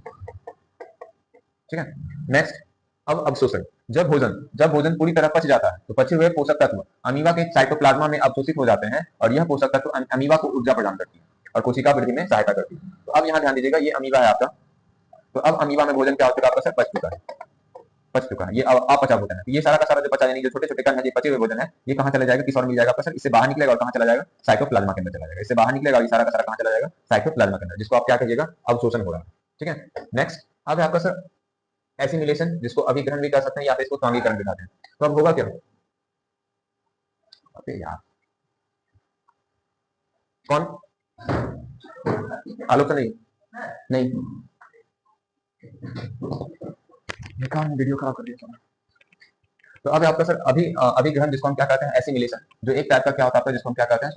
A: ठीक है। नेक्स्ट, अब अवशोषण। जब भोजन पूरी तरह पच जाता है, तो पचे हुए पोषक तत्व अमीबा के साइटोप्लाज्मा में अवशोषित हो जाते हैं, और यह पोषक तत्व अमीबा को ऊर्जा प्रदान करती है और कोशिका वृद्धि में सहायता करती है। तो अब यहाँ ध्यान दीजिएगा, ये अमीबा है आपका। तो अब अमीबा में भोजन क्या हो चुका है आपका सर? पच चुका है। ये अपचा भोजन है। ये सारा का सारा जो पचा, यानी जो छोटे छोटे कण है, ये पचे हुए भोजन है, ये कहाँ चला जाएगा? किस और मिल जाएगा आपका सर? इससे बाहर निकलेगा और कहाँ चला जाएगा? साइटोप्लाज्मा के अंदर चला जाएगा। इससे बाहर निकलेगा और ये सारा का सारा कहाँ चला जाएगा? साइटोप्लाज्मा के अंदर, जिसको आप क्या कहिएगा? अवशोषण हो रहा है। ठीक है। नेक्स्ट, अब है आपका सर एसिमिलेशन, जिसको अभिग्रहण भी कर सकते हैं या फिर इसको स्वांगीकरण भी कहते हैं। तो अब होगा क्या? अबे यार, कौन आलोचना? नहीं, वीडियो खराब कर दिया। तो अब आपका सर अभिग्रहण, जिसको हम क्या कहते हैं? एसिमिलेशन, जो एक टाइप का क्या होता है जिसको हम क्या कहते हैं?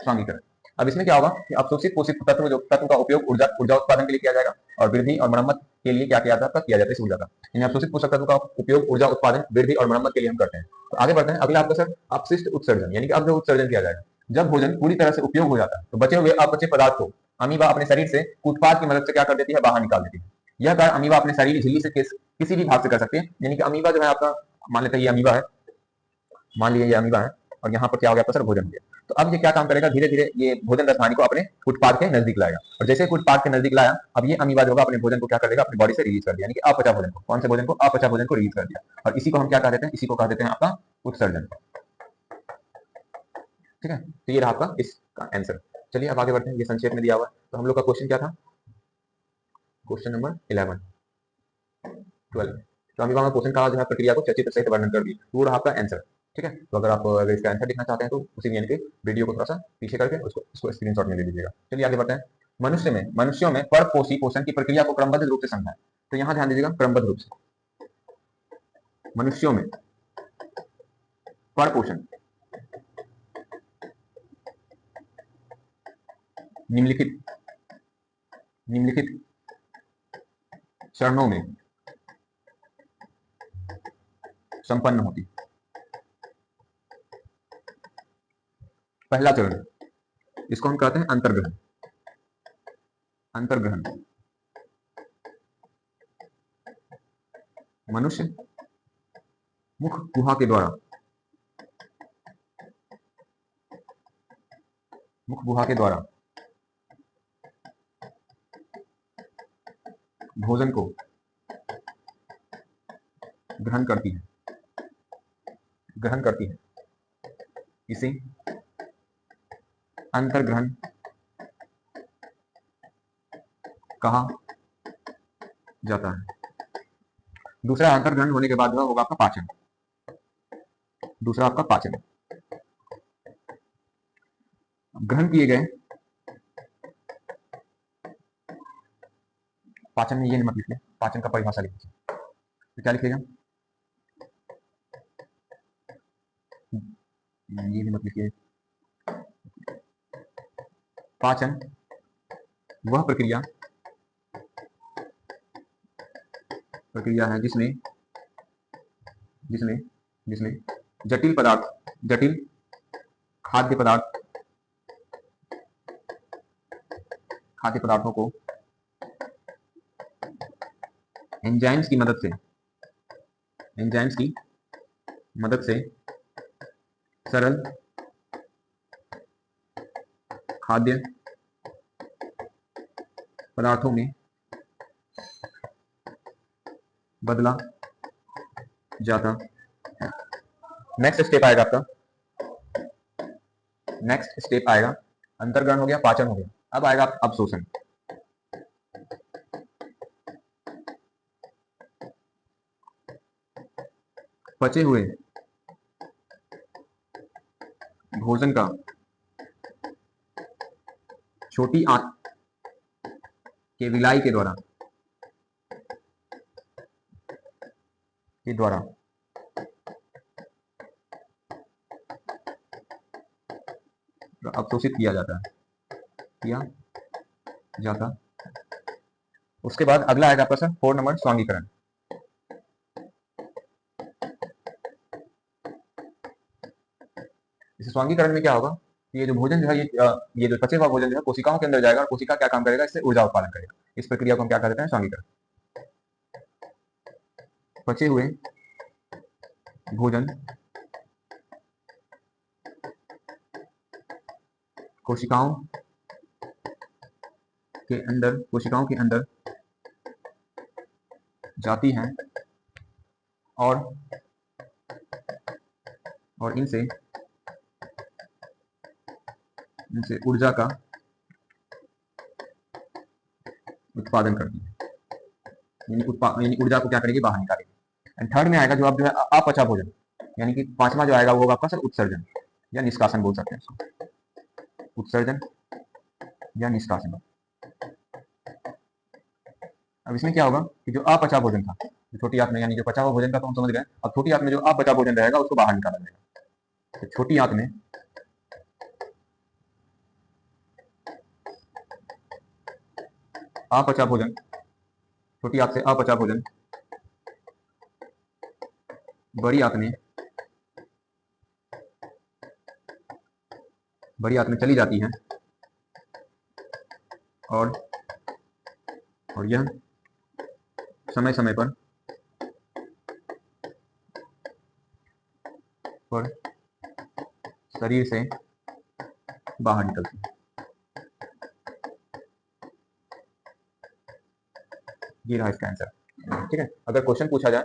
A: स्वांगीकरण। अब इसमें क्या होगा कि अवशोषित पोषित तत्व का उपयोग ऊर्जा ऊर्जा उत्पादन के लिए किया जाएगा और वृद्धि और मरम्मत के लिए क्या किया जाता है इस ऊर्जा का। यानी अवशोषित पोषक तत्व का उपयोग ऊर्जा उत्पादन वृद्धि और मरम्मत के लिए हम करते हैं। तो आगे बढ़ते हैं, अगला आपका सर अपशिष्ट उत्सर्जन, यानी कि अब जो उत्सर्जन किया जाएगा जब भोजन पूरी तरह से उपयोग हो जाता है तो बचे हुए अपचे पदार्थ को अमीबा अपने शरीर से उत्पाद की मदद से क्या कर देती है, बाहर निकाल देती है। यह कार्य अमीबा अपने शरीर झिल्ली से किसी भी भाग से कर सकती है। यानी कि अमीबा जो है आपका, मान लेते हैं ये अमीबा है, मान लिया ये अमीबा है और यहाँ पर क्या हो गया आपका सर भोजन हो गया। तो अब ये क्या काम करेगा, धीरे धीरे ये भोजन राजधानी को अपने उत्पाद के नजदीक लाएगा और जैसे उत्पाद के नजदीक लाया अब ये अमीबा जो होगा अपने भोजन को क्या कर देगा, अपनी बॉडी से रिलीज कर दिया, यानी कि अपचा भोजन को, कौन से भोजन को, अपचा भोजन को रिलीज कर दिया। और इसी को हम क्या कह देते हैं, इसी को कह देते हैं आपका उत्सर्जन। ठीक है, तो ये रहा आपका इसका आंसर। चलिए अब आगे बढ़ते हैं, ये संक्षेप में दिया हुआ है। तो हम लोग का क्वेश्चन क्या था, क्वेश्चन नंबर 11 12। तो अमीबा में पोषण का जो है प्रक्रिया को चित्र सहित वर्णन कर दी, वो रहा आपका आंसर। ठीक है, तो अगर इसका आंसर देखना चाहते हैं तो उसी यानी कि वीडियो को थोड़ा सा पीछे करके उसको स्क्रीनशॉट में ले लीजिएगा। चलिए आगे बढ़ते हैं। मनुष्यों में परपोषी पोषण की प्रक्रिया को क्रमबद्ध रूप से समझाएं। तो यहाँ ध्यान दीजिएगा, क्रमबद्ध रूप से मनुष्यों में परपोषण निम्नलिखित चरणों में संपन्न होती। पहला चरण, इसको हम कहते हैं अंतर्ग्रहण। अंतर्ग्रहण मनुष्य मुख गुहा के द्वारा भोजन को ग्रहण करती है। इसे अंतर्ग्रहण कहा जाता है। दूसरा अंतर्ग्रहण होने के बाद होगा आपका पाचन। दूसरा आपका पाचन, ग्रहण किए गए, पाचन में ये मत लिखिए, पाचन का परिभाषा लिखिए। तो क्या लिखिएगा, ये भी मत लिखिए। पाचन वह प्रक्रिया है जिसमें जटिल खाद्य पदार्थों को एंजाइम्स की मदद से सरल खाद्य पदार्थों में बदला जाता है। नेक्स्ट स्टेप आएगा आपका, अंतर्ग्रहण हो गया, पाचन हो गया, अब आएगा अवशोषण। पचे हुए भोजन का छोटी आंत के विलाई के द्वारा अवशोषित किया जाता। उसके बाद अगला आएगा आपका सर 4 नंबर स्वांगीकरण। इस स्वांगीकरण में क्या होगा, ये जो भोजन जो है ये जो पचे हुआ भोजन जो है कोशिकाओं के अंदर जाएगा और कोशिका क्या काम करेगा, इससे ऊर्जा उत्पादन करेगा। इस प्रक्रिया को हम क्या कहते हैं, स्वांगीकरण। पचे हुए भोजन कोशिकाओं के अंदर जाती हैं और इनसे ऊर्जा का उत्पादन करती है, यानी ऊर्जा को क्या करेगी, बाहर निकालेगी। एंड थर्ड में आएगा जो आप जो है अपचा भोजन, यानी कि पांचवा जो आएगा वो होगा आपका सर उत्सर्जन या निष्कासन बोल सकते हैं इसको, उत्सर्जन या निष्कासन। अब इसमें क्या होगा कि जो अपचा भोजन था, जो छोटी आंत में, यानी जो पचा हुआ भोजन था तो हम समझ गए, अब छोटी आंत में जो अपचा भोजन रहेगा उसको बाहर निकाला जाएगा। तो छोटी आंत में अपचा भोजन, छोटी आंत से अपचा भोजन बड़ी आंत में चली जाती है और यह समय समय पर शरीर से बाहर निकलती है। ये रहा इसका आंसर। ठीक है, अगर क्वेश्चन पूछा जाए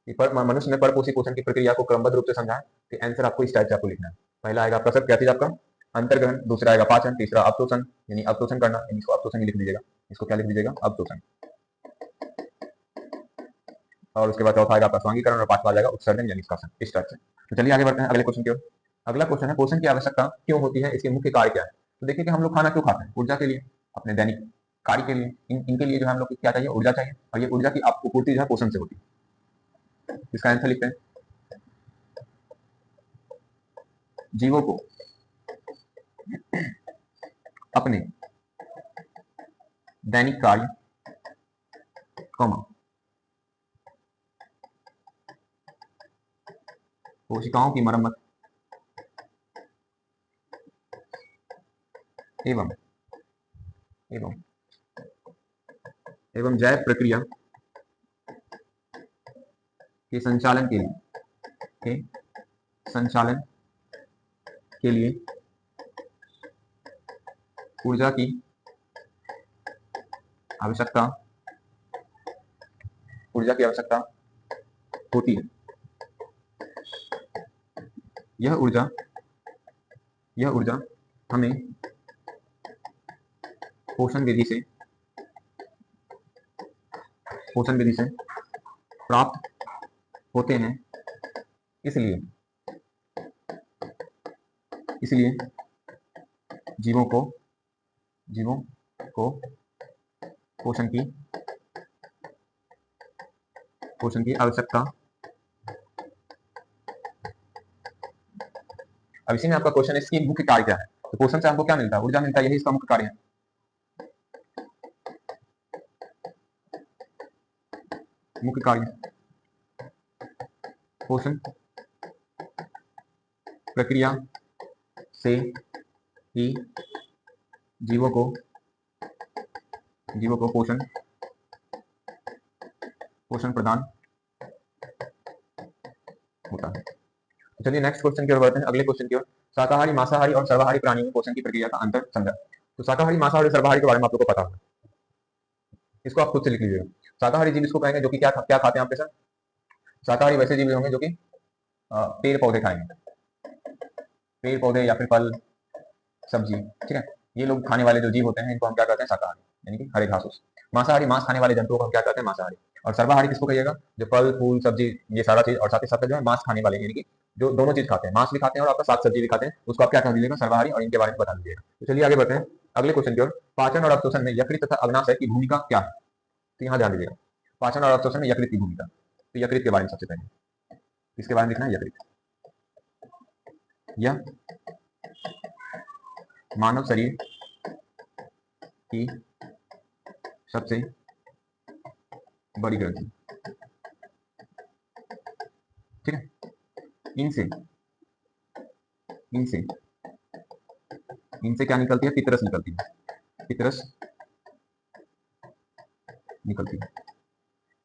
A: कि मनुष्य में परपोषी पोषण की प्रक्रिया को क्रमबद्ध रूप से समझाएं तो आंसर आपको इस टाइप से आपको लिखना है। पहला आएगा प्रसव क्षैतिज आपका अंतर्ग्रहण, दूसरा आएगा पाचन, तीसरा अवशोषण यानी अवशोषण करना, इसको अवशोषण ही लिख दीजिएगा, इसको क्या लिख दीजिएगा, अवशोषण। और उसके बाद चौथा आएगा आपका स्वांगीकरण और पांचवा आ जाएगा उत्सर्जन यानी निष्कासन। इस टाइप से। तो चलिए आगे बढ़ते हैं अगले क्वेश्चन की ओर। अगला क्वेश्चन है पोषण की आवश्यकता क्यों होती है, इसके मुख्य कार्य क्या है। तो देखिए कि हम लोग खाना क्यों खाते हैं, ऊर्जा के लिए, अपने दैनिक कार्य के लिए, इनके लिए जो है हम लोग क्या चाहिए, ऊर्जा चाहिए, और ये ऊर्जा की आपको पूर्ति जो है पोषण से होती है। इसका आंसर लिखते हैं, जीवों को अपने दैनिक कार्य कोशिकाओं की मरम्मत एवं जैव प्रक्रिया के संचालन के लिए ऊर्जा की आवश्यकता होती है। यह ऊर्जा हमें पोषण विधि से प्राप्त होते हैं, इसलिए जीवों को पोषण की आवश्यकता। अब इसी में आपका क्वेश्चन है इसकी मुख्य कार्य क्या है। तो पोषण से हमको क्या मिलता है, ऊर्जा मिलता है, यही इसका मुख्य कार्य है। मुख्य कार्य पोषण प्रक्रिया से ही जीवों को पोषण प्रदान होता है। तो चलिए नेक्स्ट क्वेश्चन की ओर बढ़ते हैं, अगले क्वेश्चन की ओर। शाकाहारी, मांसाहारी और सर्वाहारी प्राणियों में पोषण की प्रक्रिया का अंतर समझा। तो शाकाहारी, मांसाहारी और सर्वाहारी के बारे में आप लोगों को पता होगा, इसको आप खुद से लिख लीजिएगा। शाकाहारी जीव इसको कहेंगे जो कि क्या खाते हैं आपके साथ। शाकाहारी वैसे जीव होंगे जो कि पेड़ पौधे खाएंगे, पेड़ पौधे या फिर फल सब्जी। ठीक है, ये लोग खाने वाले जो जीव होते हैं इनको हम क्या कहते हैं, शाकाहारी, यानी कि हरे घास फूस। मांसाहारी, मांस खाने वाले जंतुओं को हम क्या कहते हैं, मांसाहारी। और सर्वाहारी किसको कहिएगा, जो फल फूल सब्जी ये सारा चीज और साथ ही साथ जो है मांस खाने वाले, यानी कि जो दोनों चीज खाते हैं, मांस भी खाते हैं और आपका साग सब्जी भी खाते हैं, उसको आप क्या कह दीजिएगा, सर्वाहारी। और इनके बारे में बता दीजिएगा। तो चलिए आगे बढ़ते हैं अगले क्वेश्चन की ओर। पाचन और अवशोषण में यकृत तथा अग्नाशय की भूमिका क्या है। तो यहाँ ध्यान दीजिएगा, पाचन और अवशोषण में यकृत की भूमिका। तो यकृत के बारे में सबसे पहले इसके बारे में लिखना है, यकृत। यह मानव शरीर की सबसे बड़ी ग्रंथि। ठीक है, इनसे क्या निकलती है, पितरस निकलती है,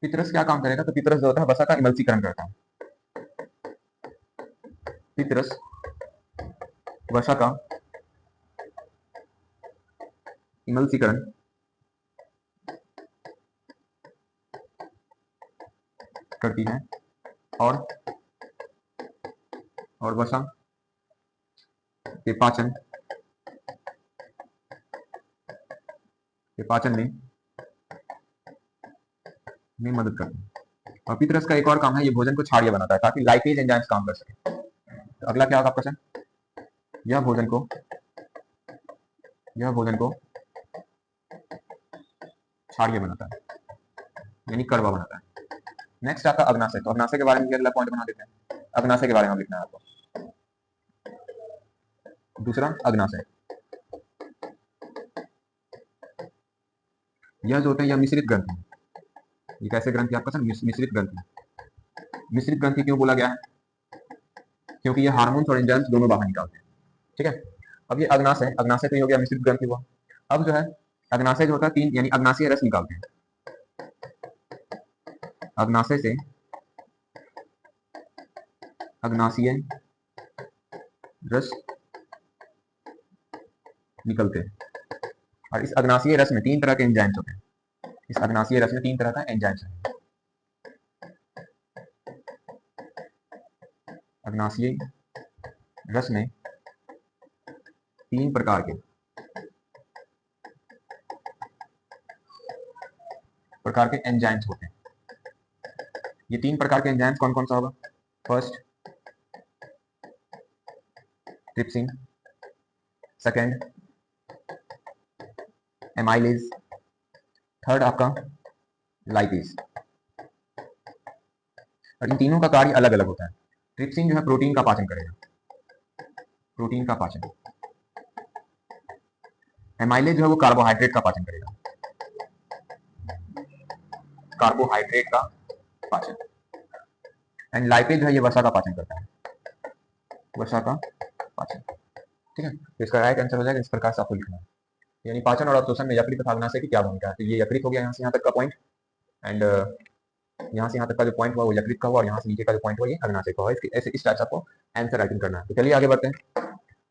A: पितरस क्या काम करेगा, तो पितरस जो होता है वसा का इमल्सीकरण करता है। पितरस वसा का इमल्सीकरण करती है और वसा के पाचन में मदद करती है। और पितरस का एक और काम है, ये भोजन को क्षारीय बनाता है ताकि लाइपेज एंजाइम्स काम कर सके। तो अगला क्या होगा आपका क्वेश्चन, यह भोजन को क्षारीय बनाता है, यानी कड़वा बनाता है। नेक्स्ट आपका अग्नाशय। तो अग्नाशय के बारे में अगला पॉइंट बना देते हैं, अग्नाशय के बारे में लिखना है आपको। दूसरा अग्नाशय, यह जो होते हैं यह मिश्रित ग्रंथि है। ये कैसे ग्रंथि आपका सर? मिश्रित ग्रंथि। मिश्रित ग्रंथि क्यों बोला गया है? क्योंकि ये हार्मोन्स और एंजाइम्स दोनों बाहर निकालते हैं। ठीक है, अब ये अग्नाशय, अग्नाशय तो हो गया मिश्रित ग्रंथि हुआ। अब जो है अग्नाशय जो होता है तीन, यानी अग्नाशय रस निकालते हैं। अग्नाशय से अग्नाशय रस निकलते हैं और इस अग्नाशय रस में तीन तरह के एंजाइम्स होते हैं। इस अग्नाशय रस में तीन तरह का एंजाइम्स है। अग्नाशय रस में तीन प्रकार के एंजाइम्स होते हैं। ये तीन प्रकार के एंजाइम्स कौन कौन सा होगा? First trypsin, second amylase, third आपका लाइपेज। और इन तीनों का कार्य अलग अलग होता है। ट्रिप्सिन जो है प्रोटीन का पाचन करेगा, प्रोटीन का पाचन। एमाइलेज जो है वो कार्बोहाइड्रेट का पाचन करेगा, कार्बोहाइड्रेट का पाचन। एंड लाइपेज जो है ये वसा का पाचन करता है, वसा का पाचन। ठीक है, तो इसका राइट आंसर हो जाएगा इस प्रकार से आपको लिखना है। यानी पाचन और अवशोषण में यकृत तथा अग्नाशय की क्या भूमिका है? तो ये यकृत हो गया यहाँ से यहाँ तक का पॉइंट, एंड यहाँ से यहाँ तक का जो पॉइंट हुआ वो यकृत का हुआ, और यहाँ से नीचे का जो पॉइंट हुआ ये अग्नाशय का हुआ। ऐसे इस टाइप से आपको आंसर राइटिंग करना है। तो चलिए आगे बढ़ते हैं।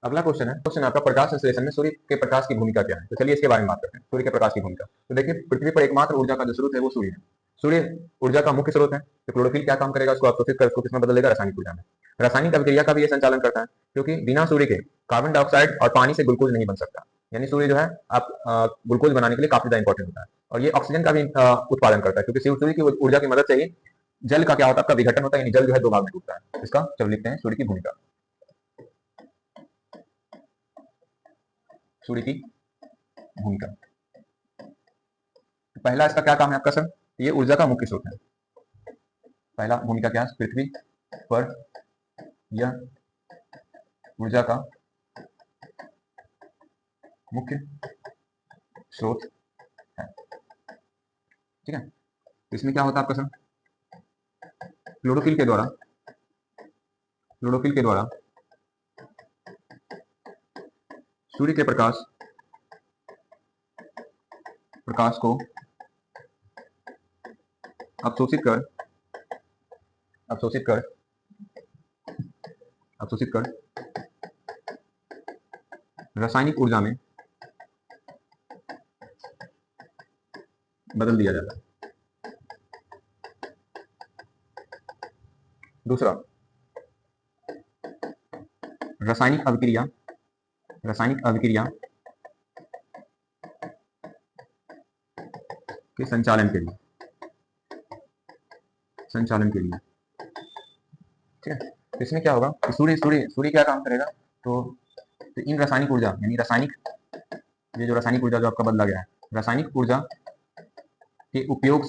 A: अगला क्वेश्चन है, क्वेश्चन आपका प्रकाश संश्लेषण में सूर्य के प्रकाश की भूमिका क्या है? तो चलिए इसके बारे में बात करते हैं, सूर्य के प्रकाश की भूमिका। तो देखिए पृथ्वी पर एकमात्र ऊर्जा का जो स्रोत है वो सूर्य है। सूर्य ऊर्जा का मुख्य स्रोत है। तो क्लोरोफिल क्या काम करेगा? उसको अवशोषित कर उसको किसमें बदल देगा? रासायनिक ऊर्जा में। रासायनिक अभिक्रिया का भी ये संचालन करता है, क्योंकि बिना सूर्य के कार्बन डाइऑक्साइड और पानी से ग्लूकोज नहीं बन सकता। यानी सूर्य जो है आप ग्लूकोज बनाने के लिए काफी ज्यादा इंपॉर्टेंट होता है। और ये ऑक्सीजन का भी उत्पादन करता है, क्योंकि सूर्य की ऊर्जा की मदद से ही जल का क्या होता है? आपका विघटन होता है, यानी जल जो है दो भाग में टूटता है। इसका चलो लिखते हैं सूर्य की भूमिका। सूर्य की भूमिका, पहला इसका क्या काम है आपका सर? ये ऊर्जा का मुख्य स्रोत है। पहला भूमिका क्या है? पृथ्वी पर यह ऊर्जा का मुख्य स्रोत है। ठीक है, इसमें क्या होता है आपका सर? क्लोरोफिल के द्वारा सूर्य के प्रकाश को अवशोषित कर रासायनिक ऊर्जा में बदल दिया जाता है। दूसरा, रासायनिक अभिक्रिया के संचालन के लिए ठीक है, तो इसमें क्या होगा कि सूर्य क्या काम करेगा? तो इन रासायनिक ऊर्जा, यानी ये जो रासायनिक ऊर्जा जो आपका बदला गया है, रासायनिक ऊर्जा के उपयोग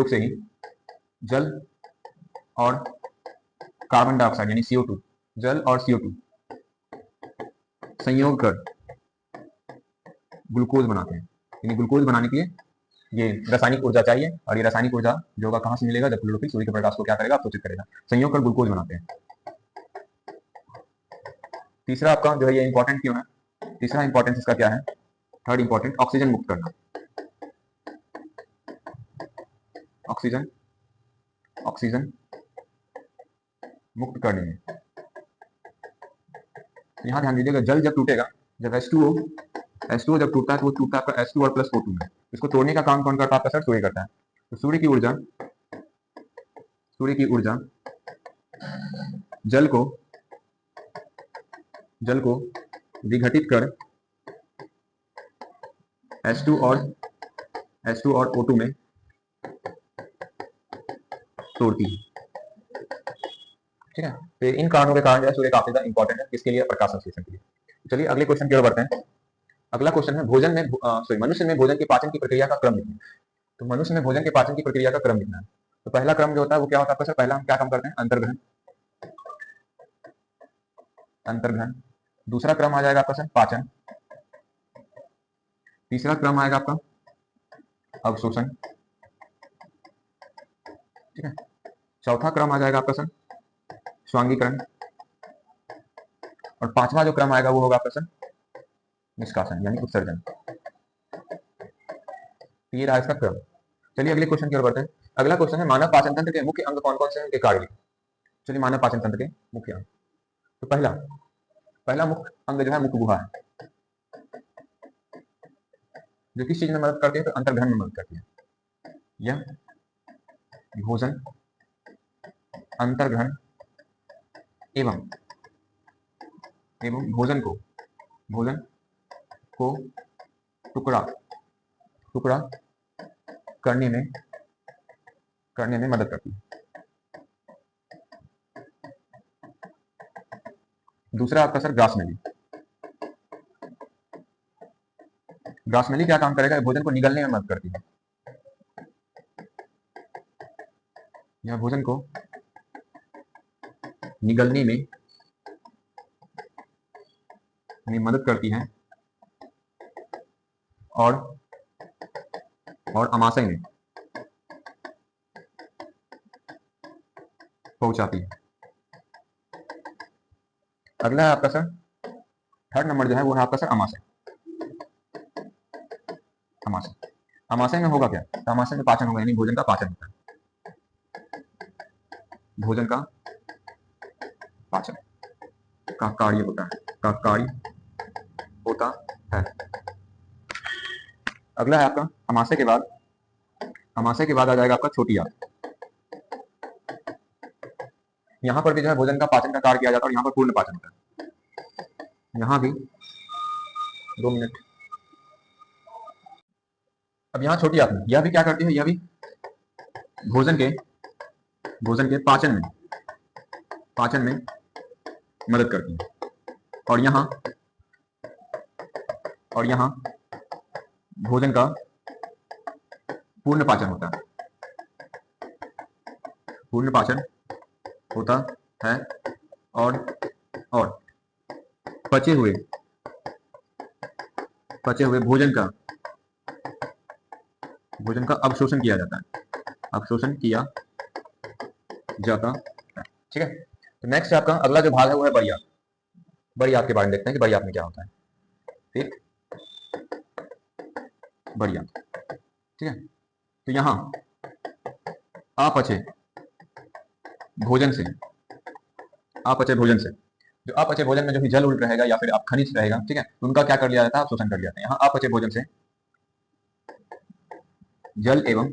A: से ही जल और कार्बन डाइऑक्साइड यानी CO2, जल और CO2 संयोग कर ग्लूकोज बनाते हैं। यानी ग्लूकोज बनाने के लिए ये रासायनिक ऊर्जा चाहिए, और ये रासायनिक ऊर्जा जो होगा कहां से मिलेगा? जब क्लोरोफिल सूर्य के प्रकाश को क्या करेगा? अवशोषित करेगा, संयोग कर ग्लूकोज बनाते हैं। तीसरा आपका जो है ये इंपॉर्टेंट क्यों है? तीसरा इंपॉर्टेंस इसका क्या है? थर्ड इंपॉर्टेंट, ऑक्सीजन मुक्त करना। ऑक्सीजन मुक्त करने में यहां ध्यान दीजिएगा, जल जब टूटेगा, जब H2O जब टूटता है तो वो टूटता है आपका H2 और प्लस O2 में। इसको तोड़ने का काम कौन करता है आपका सर? सूर्य करता है। तो सूर्य की ऊर्जा जल को विघटित कर H2 और O2 में तोड़ती है। ठीक है, तो इन कारणों के कारण जो है सूर्य काफी ज्यादा इंपॉर्टेंट है, किसके लिए? प्रकाश संश्लेषण के लिए। चलिए अगले क्वेश्चन की ओर बढ़ते हैं। अगला क्वेश्चन है मनुष्य में भोजन के पाचन की प्रक्रिया का क्रम लिखना। तो मनुष्य में भोजन के पाचन की प्रक्रिया का क्रम लिखना है। तो पहला क्रम जो होता है वो क्या होता है आपका सर? पहला हम क्या काम करते हैं? अंतर्ग्रहण। दूसरा क्रम आ जाएगा आपका सर पाचन। तीसरा क्रम आएगा आपका अवशोषण, ठीक है। चौथा क्रम आ जाएगा आपका सर स्वांगीकरण, और पांचवा जो क्रम आएगा वो होगा आपका सर निष्कासन यानी उत्सर्जन। ये रहा इसका क्रम। चलिए अगले क्वेश्चन की ओर बढ़ते हैं। अगला क्वेश्चन है मानव पाचन तंत्र के मुख्य अंग कौन कौन से हैं, उनके कार्य लिखिए। चलिए मानव पाचन तंत्र के मुख्य अंग, तो पहला मुख्य अंग जो है मुख गुहा है, जो किस चीज में मदद करती है, तो अंतर्ग्रहण में मदद करती है। यह भोजन, अंतर्ग्रहण एवं भोजन को टुकड़ा करने में मदद करती है। दूसरा आपका सर ग्रासनली क्या काम करेगा, भोजन को निगलने में मदद करती है। यह भोजन को निगलने में मदद करती है और आमाशय में पहुंचाती है। अगला है आपका सर थर्ड नंबर जो है वो है आपका सर आमाशय। आमाशय में होगा क्या, तो आमाशय में पाचन होगा, यानी भोजन का पाचन होता है। भोजन का पाचन का कार्य होता है। अगला है आपका आमाशय के बाद आ जाएगा आपका छोटी आंत। यहां पर भी जो है भोजन का पाचन का कार्य किया जाता है और यहाँ पर पूर्ण पाचन होता है। यहाँ भी 2 मिनट। अब यहाँ छोटी आंत में यह भी क्या करती है, यह भी भोजन के पाचन में मदद करती है। और यहाँ भोजन का पूर्ण पाचन होता है और पचे हुए भोजन का अवशोषण किया जाता है। ठीक है। तो नेक्स्ट आपका अगला जो भाग है वो है बड़ी आंत। बड़ी आंत के बारे में देखते हैं कि बड़ी आंत में क्या होता है। ठीक, बड़ी आंत, ठीक है। तो यहाँ अपचे भोजन से जो अपचे भोजन में जो भी जल उल रहेगा या फिर आप खनिज रहेगा, ठीक है, उनका क्या कर लिया जाता है, शोषण कर लिया जाता है। यहाँ अपचे भोजन से जल एवं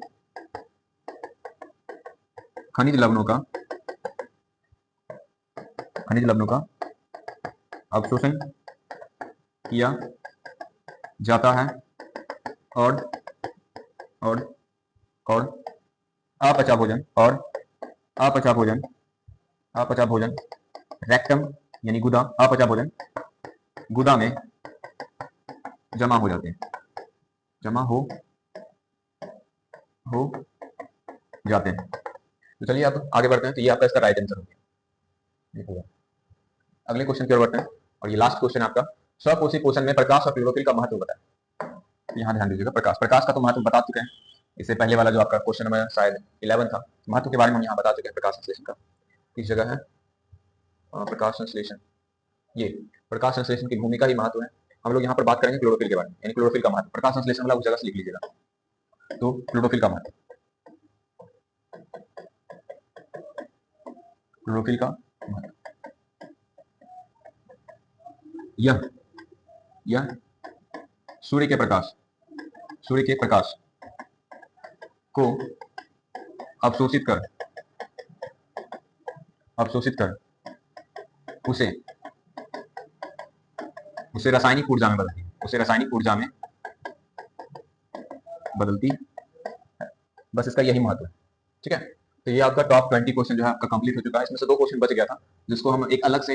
A: खनिज लवणों का अवशोषण किया जाता है और अपचा भोजन रेक्टम यानी गुदा, अपचा भोजन गुदा में जमा हो जाते हैं, तो चलिए अब आगे बढ़ते हैं। तो ये आपका इसका राइट आंसर हो गया। अगले क्वेश्चन की ओर बढ़ते हैं और ये लास्ट क्वेश्चन आपका स्वकोशी पोषण में प्रकाश और क्लोरोफिल का महत्व बताएं। तो यहाँ ध्यान दीजिएगा, प्रकाश का तो महत्व बता चुके हैं। इससे पहले वाला जो आपका क्वेश्चन नंबर शायद 11 था, महत्व के बारे में हम यहाँ बता चुके हैं प्रकाश संश्लेषण का। किस जगह है प्रकाश संश्लेषण, ये प्रकाश संश्लेषण की भूमिका ही महत्व है। हम लोग यहाँ पर बात करेंगे क्लोरोफिल के बारे में, यानी क्लोरोफिल का महत्व। प्रकाश संश्लेषण वाला उस जगह से लिख लीजिएगा। तो क्लोरोफिल का महत्व, यह सूर्य के प्रकाश को अवशोषित कर उसे रासायनिक ऊर्जा में बदलती है। बस इसका यही महत्व है, ठीक है। तो ये आपका टॉप 20 क्वेश्चन जो है आपका कंप्लीट हो चुका है। इसमें से 2 क्वेश्चन बच गया था, जिसको हम एक अलग से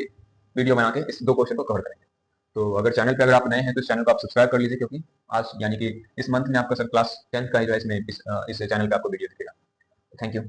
A: वीडियो बना के इस 2 क्वेश्चन को कवर करेंगे। तो अगर चैनल पे अगर आप नए हैं तो इस चैनल को आप सब्सक्राइब कर लीजिए, क्योंकि आज यानी कि इस मंथ में आपका सर क्लास 10th का ही जो है इसमें इस चैनल पे आपको वीडियो दिखेगा। Thank you.